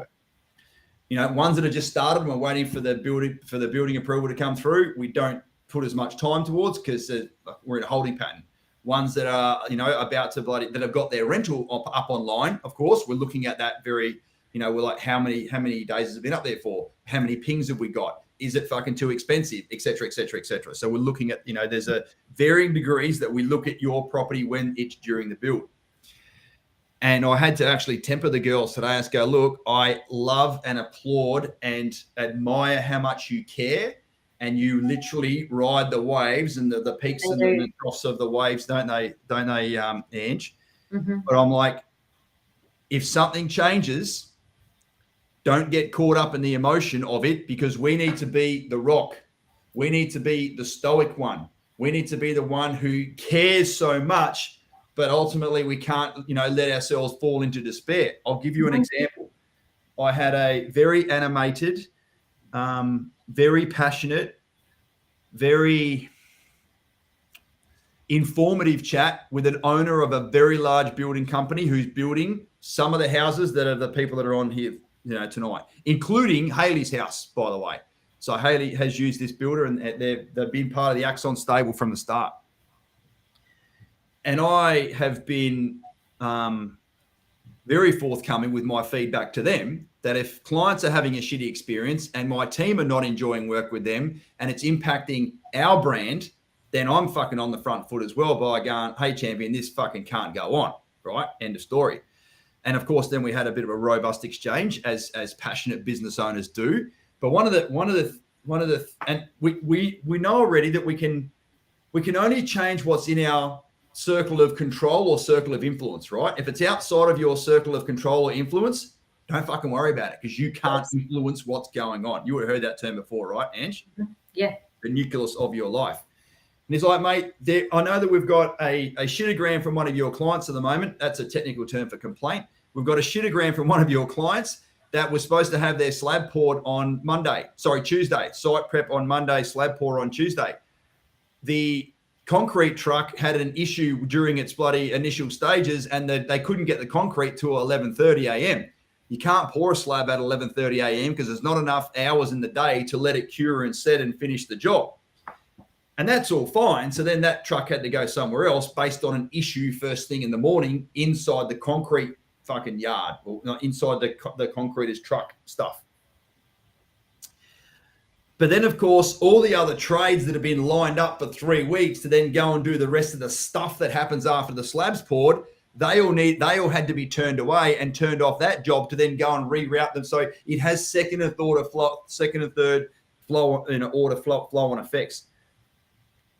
Boom. Ones that have just started and we're waiting for the building approval to come through, we don't put as much time towards because we're in a holding pattern. Ones that are, about to that have got their rental up online, of course, we're looking at that very, we're like, how many days has it been up there for? How many pings have we got? Is it fucking too expensive, et cetera, et cetera, et cetera. So we're looking at, there's a varying degrees that we look at your property when it's during the build. And I had to actually temper the girls today and go, look, I love and applaud and admire how much you care and you literally ride the waves and the peaks and the troughs of the waves, don't they, Ange? Mm-hmm. But I'm like, if something changes, don't get caught up in the emotion of it, because we need to be the rock. We need to be the stoic one. We need to be the one who cares so much, but ultimately we can't, let ourselves fall into despair. I'll give you an example. I had a very animated, very passionate, very informative chat with an owner of a very large building company who's building some of the houses that are the people that are on here, tonight, including Haley's house, by the way. So Haley has used this builder, and they've been part of the Axon stable from the start. And I have been very forthcoming with my feedback to them that if clients are having a shitty experience and my team are not enjoying work with them and it's impacting our brand, then I'm fucking on the front foot as well by going, hey, champion, this fucking can't go on, right? End of story. And of course, then we had a bit of a robust exchange as passionate business owners do. But one of the, and we know already that we can only change what's in our circle of control or circle of influence, right? If it's outside of your circle of control or influence, don't fucking worry about it, because you can't influence what's going on. You would have heard that term before, right, Ange? Yeah. The nucleus of your life. And he's like, mate, I know that we've got a shittogram from one of your clients at the moment. That's a technical term for complaint. We've got a shittogram from one of your clients that was supposed to have their slab poured on Tuesday. Site prep on Monday, slab pour on Tuesday. The concrete truck had an issue during its bloody initial stages, and they couldn't get the concrete till 11:30 a.m. You can't pour a slab at 11:30 a.m. because there's not enough hours in the day to let it cure and set and finish the job. And that's all fine. So then that truck had to go somewhere else based on an issue first thing in the morning inside the concrete fucking yard, or not inside the concreter's truck stuff. But then, of course, all the other trades that have been lined up for 3 weeks to then go and do the rest of the stuff that happens after the slab's poured, they all had to be turned away and turned off that job to then go and reroute them. So it has second and third flow in order flow on effects.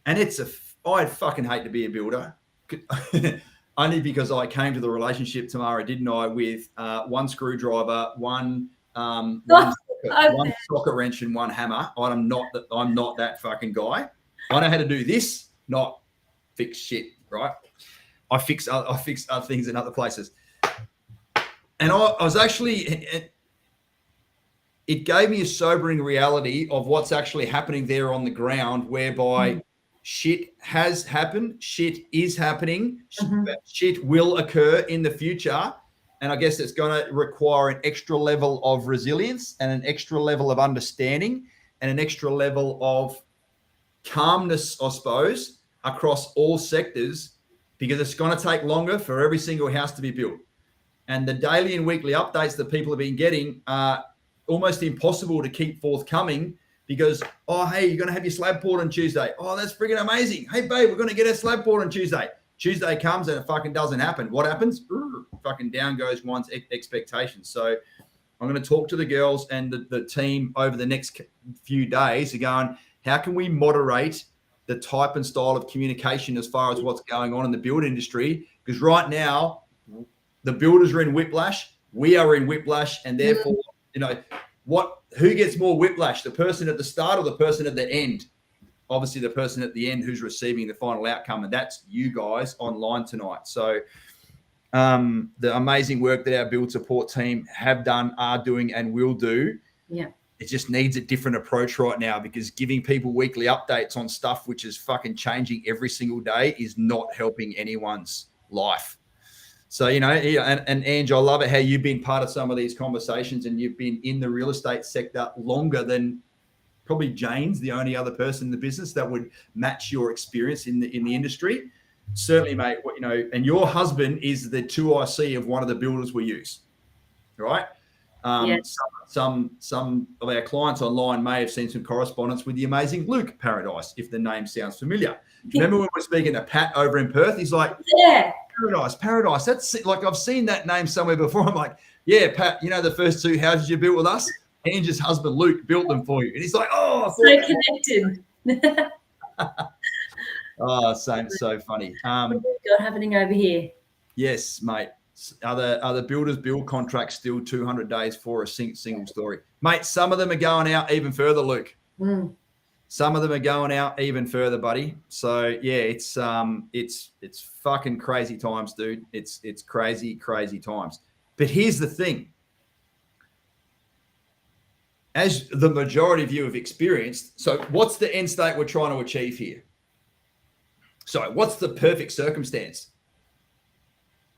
And I'd fucking hate to be a builder, only because I came to the relationship, Tamara, didn't I, with one screwdriver, one socket wrench, and one hammer. I'm not that fucking guy. I know how to do this, not fix shit, right? I fix other things in other places. And I was actually, it gave me a sobering reality of what's actually happening there on the ground, whereby shit has happened, shit is happening, shit will occur in the future. And I guess it's going to require an extra level of resilience and an extra level of understanding and an extra level of calmness, I suppose, across all sectors, because it's going to take longer for every single house to be built. And the daily and weekly updates that people have been getting are almost impossible to keep forthcoming, because, oh, hey, you're going to have your slab poured on Tuesday. Oh, that's freaking amazing. Hey, babe, we're going to get our slab poured on Tuesday. Tuesday comes and it fucking doesn't happen. What happens? Fucking down goes one's expectations. So I'm going to talk to the girls and the team over the next few days, going, how can we moderate the type and style of communication as far as what's going on in the build industry? Because right now, the builders are in whiplash. We are in whiplash. And therefore, who gets more whiplash, the person at the start or the person at the end? Obviously, the person at the end who's receiving the final outcome, and that's you guys online tonight. So the amazing work that our build support team have done, are doing, and will do. Yeah. It just needs a different approach right now, because giving people weekly updates on stuff which is fucking changing every single day is not helping anyone's life. So, and Ange, I love it how you've been part of some of these conversations, and you've been in the real estate sector longer than probably Jane's the only other person in the business that would match your experience in the industry. Certainly, mate, and your husband is the 2IC of one of the builders we use, right? Yes. Some of our clients online may have seen some correspondence with the amazing Luke Paradise, if the name sounds familiar. Remember when we're speaking to Pat over in Perth? He's like, yeah, Paradise. That's like, I've seen that name somewhere before. I'm like, yeah, Pat, the first 2 houses you built with us? Ange's husband, Luke, built them for you. And he's like, oh, So connected. Oh, so funny. What have we got happening over here? Yes, mate. Are the builders build contracts still 200 days for a single story? Mate, some of them are going out even further, Luke. Some of them are going out even further, buddy. So yeah, it's fucking crazy times, dude. It's crazy times. But here's the thing. As the majority of you have experienced, so what's the end state we're trying to achieve here? So what's the perfect circumstance?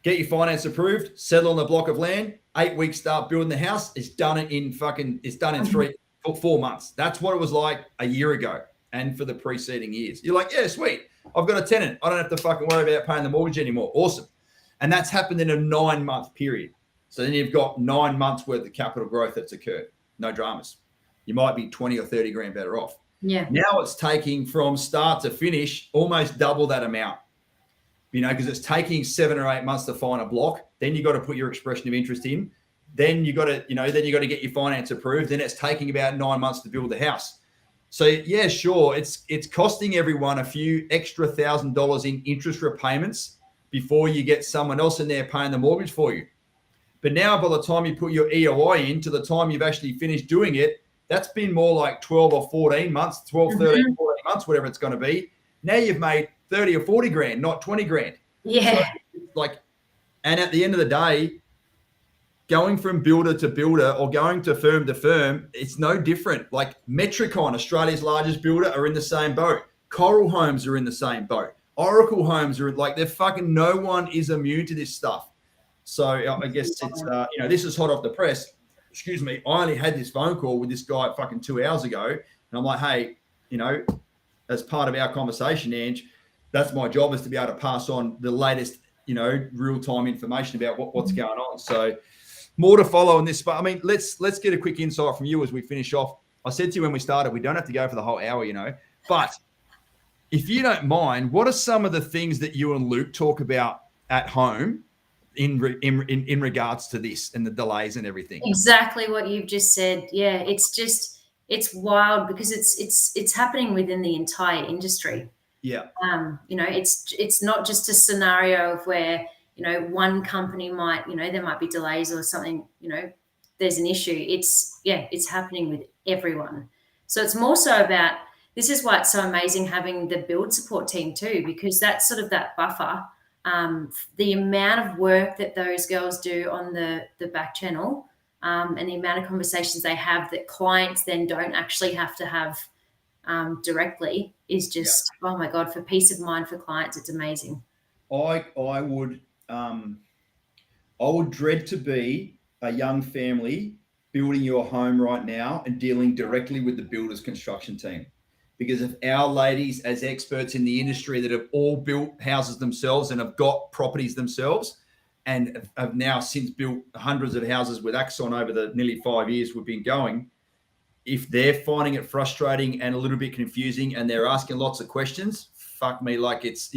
Get your finance approved, settle on the block of land, 8 weeks, start building the house. It's done in 4 months. That's what it was like a year ago and for the preceding years. You're like, yeah, sweet. I've got a tenant. I don't have to fucking worry about paying the mortgage anymore. Awesome. And that's happened in a 9-month period. So then you've got 9 months worth of capital growth that's occurred. No dramas. You might be 20 or 30 grand better off. Yeah. Now it's taking from start to finish almost double that amount. Because it's taking 7 or 8 months to find a block. Then you got to put your expression of interest in. Then you got to, then you got to get your finance approved. Then it's taking about 9 months to build the house. So yeah, sure, it's costing everyone a few extra $1,000 in interest repayments before you get someone else in there paying the mortgage for you. But now, by the time you put your EOI in to the time you've actually finished doing it, that's been more like 12 or 14 months, 12, 13, 14 months, whatever it's going to be. Now you've made 30 or 40 grand, not 20 grand. Yeah. So, and at the end of the day, going from builder to builder or going to firm, it's no different. Like Metricon, Australia's largest builder, are in the same boat. Coral Homes are in the same boat. Oracle Homes are they're fucking, no one is immune to this stuff. So I guess it's, this is hot off the press. Excuse me. I only had this phone call with this guy fucking 2 hours ago. And I'm like, hey, as part of our conversation, Ange, that's my job, is to be able to pass on the latest, real-time information about what's going on. So more to follow in this. But I mean, let's get a quick insight from you as we finish off. I said to you when we started, we don't have to go for the whole hour, but if you don't mind, what are some of the things that you and Luke talk about at home in regards to this and the delays and everything? Exactly what you've just said. Yeah, it's wild because it's happening within the entire industry. Yeah. It's not just a scenario of where, one company might, there might be delays or something, there's an issue. It's happening with everyone. So it's more so about, this is why it's so amazing having the build support team too, because that's sort of that buffer. The amount of work that those girls do on the back channel, and the amount of conversations they have that clients then don't actually have to have directly is just, oh my God, for peace of mind for clients, it's amazing. I would dread to be a young family building your home right now and dealing directly with the builder's construction team. Because of our ladies as experts in the industry that have all built houses themselves and have got properties themselves and have now since built hundreds of houses with Axon over the nearly 5 years we've been going, if they're finding it frustrating and a little bit confusing and they're asking lots of questions, fuck me, like it's,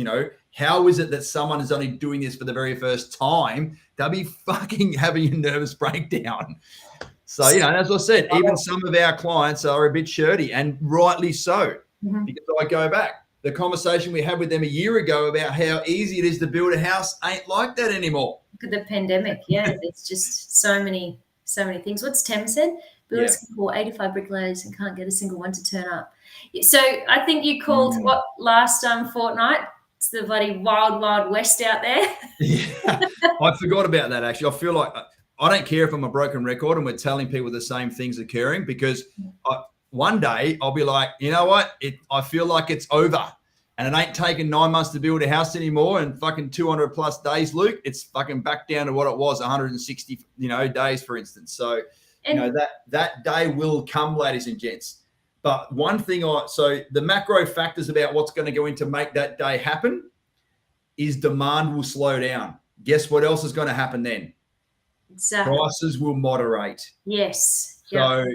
how is it that someone is only doing this for the very first time? They'll be fucking having a nervous breakdown. So, as I said, even some of our clients are a bit shirty, and rightly so, because I go back. The conversation we had with them a year ago about how easy it is to build a house ain't like that anymore. Look at the pandemic. Yeah, it's just so many things. What's Tem said? Builders can call 85 bricklayers and can't get a single one to turn up. So I think you called what last fortnight? It's the bloody wild, wild west out there. Yeah, I forgot about that, actually. I feel like I don't care if I'm a broken record and we're telling people the same things occurring, because one day I'll be like, you know what? I feel like it's over, and it ain't taking 9 months to build a house anymore and fucking 200 plus days, Luke. It's fucking back down to what it was, 160, days, for instance. So, that day will come, ladies and gents. But one thing, so the macro factors about what's going to go in to make that day happen is demand will slow down. Guess what else is going to happen then? Exactly. Prices will moderate. Yes. So,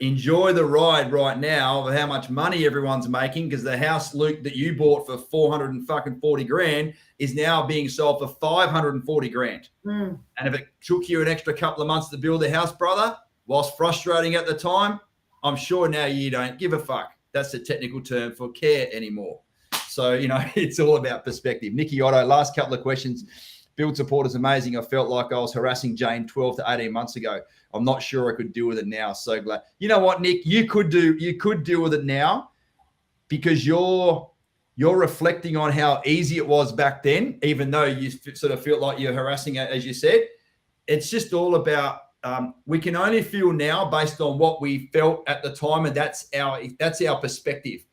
enjoy the ride right now of how much money everyone's making, because the house, Luke, that you bought for 440 grand is now being sold for 540 grand. And if it took you an extra couple of months to build a house, brother, whilst frustrating at the time, I'm sure now you don't give a fuck. That's the technical term for care anymore. So, it's all about perspective. Nikki Otto, last couple of questions. Build support is amazing. I felt like I was harassing Jane 12 to 18 months ago. I'm not sure I could deal with it now. So glad. You know what, Nick? You could deal with it now because you're reflecting on how easy it was back then, even though you sort of feel like you're harassing it, as you said. It's just all about we can only feel now based on what we felt at the time, and that's our perspective.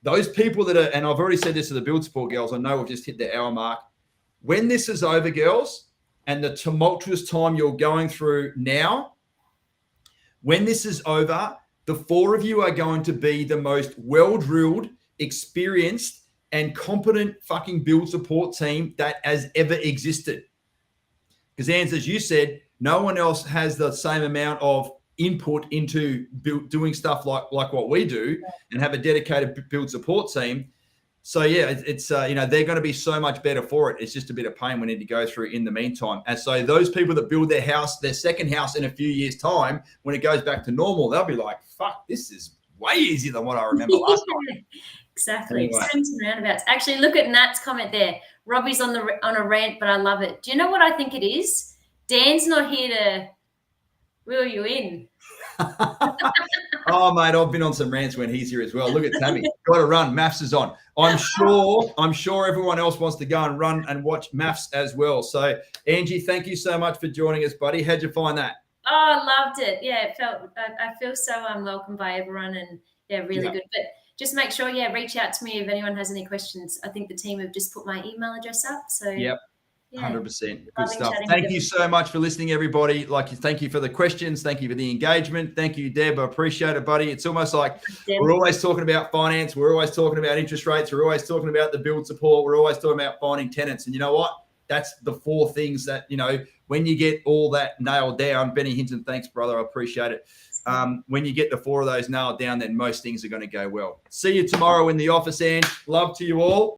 Those people that are, and I've already said this to the Build Support girls, I know we've just hit the hour mark. When this is over, girls, and the tumultuous time you're going through now, when this is over, the four of you are going to be the most well-drilled, experienced, and competent fucking Build Support team that has ever existed. Because, Ans, as you said, no one else has the same amount of input into doing stuff like what we do and have a dedicated Build Support team. So, yeah, it's they're going to be so much better for it. It's just a bit of pain we need to go through in the meantime. And so those people that build their house, their second house in a few years' time, when it goes back to normal, they'll be like, fuck, this is way easier than what I remember last time. Exactly. Anyway. Swings and roundabouts. Actually, look at Nat's comment there. Robbie's on a rant, but I love it. Do you know what I think it is? Dan's not here to reel you in. Oh, mate, I've been on some rants when he's here as well. Look at Tammy. Got to run. Maths is on. I'm sure everyone else wants to go and run and watch Maths as well. So, Angie, thank you so much for joining us, buddy. How'd you find that? Oh, I loved it. Yeah, I feel so welcomed by everyone, and really good. But just make sure, reach out to me if anyone has any questions. I think the team have just put my email address up. So yep. 100%. Good stuff. Thank you so much for listening, everybody. Thank you for the questions. Thank you for the engagement. Thank you, Deb. I appreciate it, buddy. It's almost like we're always talking about finance. We're always talking about interest rates. We're always talking about the Build Support. We're always talking about finding tenants. And you know what? That's the four things that, when you get all that nailed down, Benny Hinton, thanks, brother. I appreciate it. When you get the four of those nailed down, then most things are going to go well. See you tomorrow in the office, and love to you all.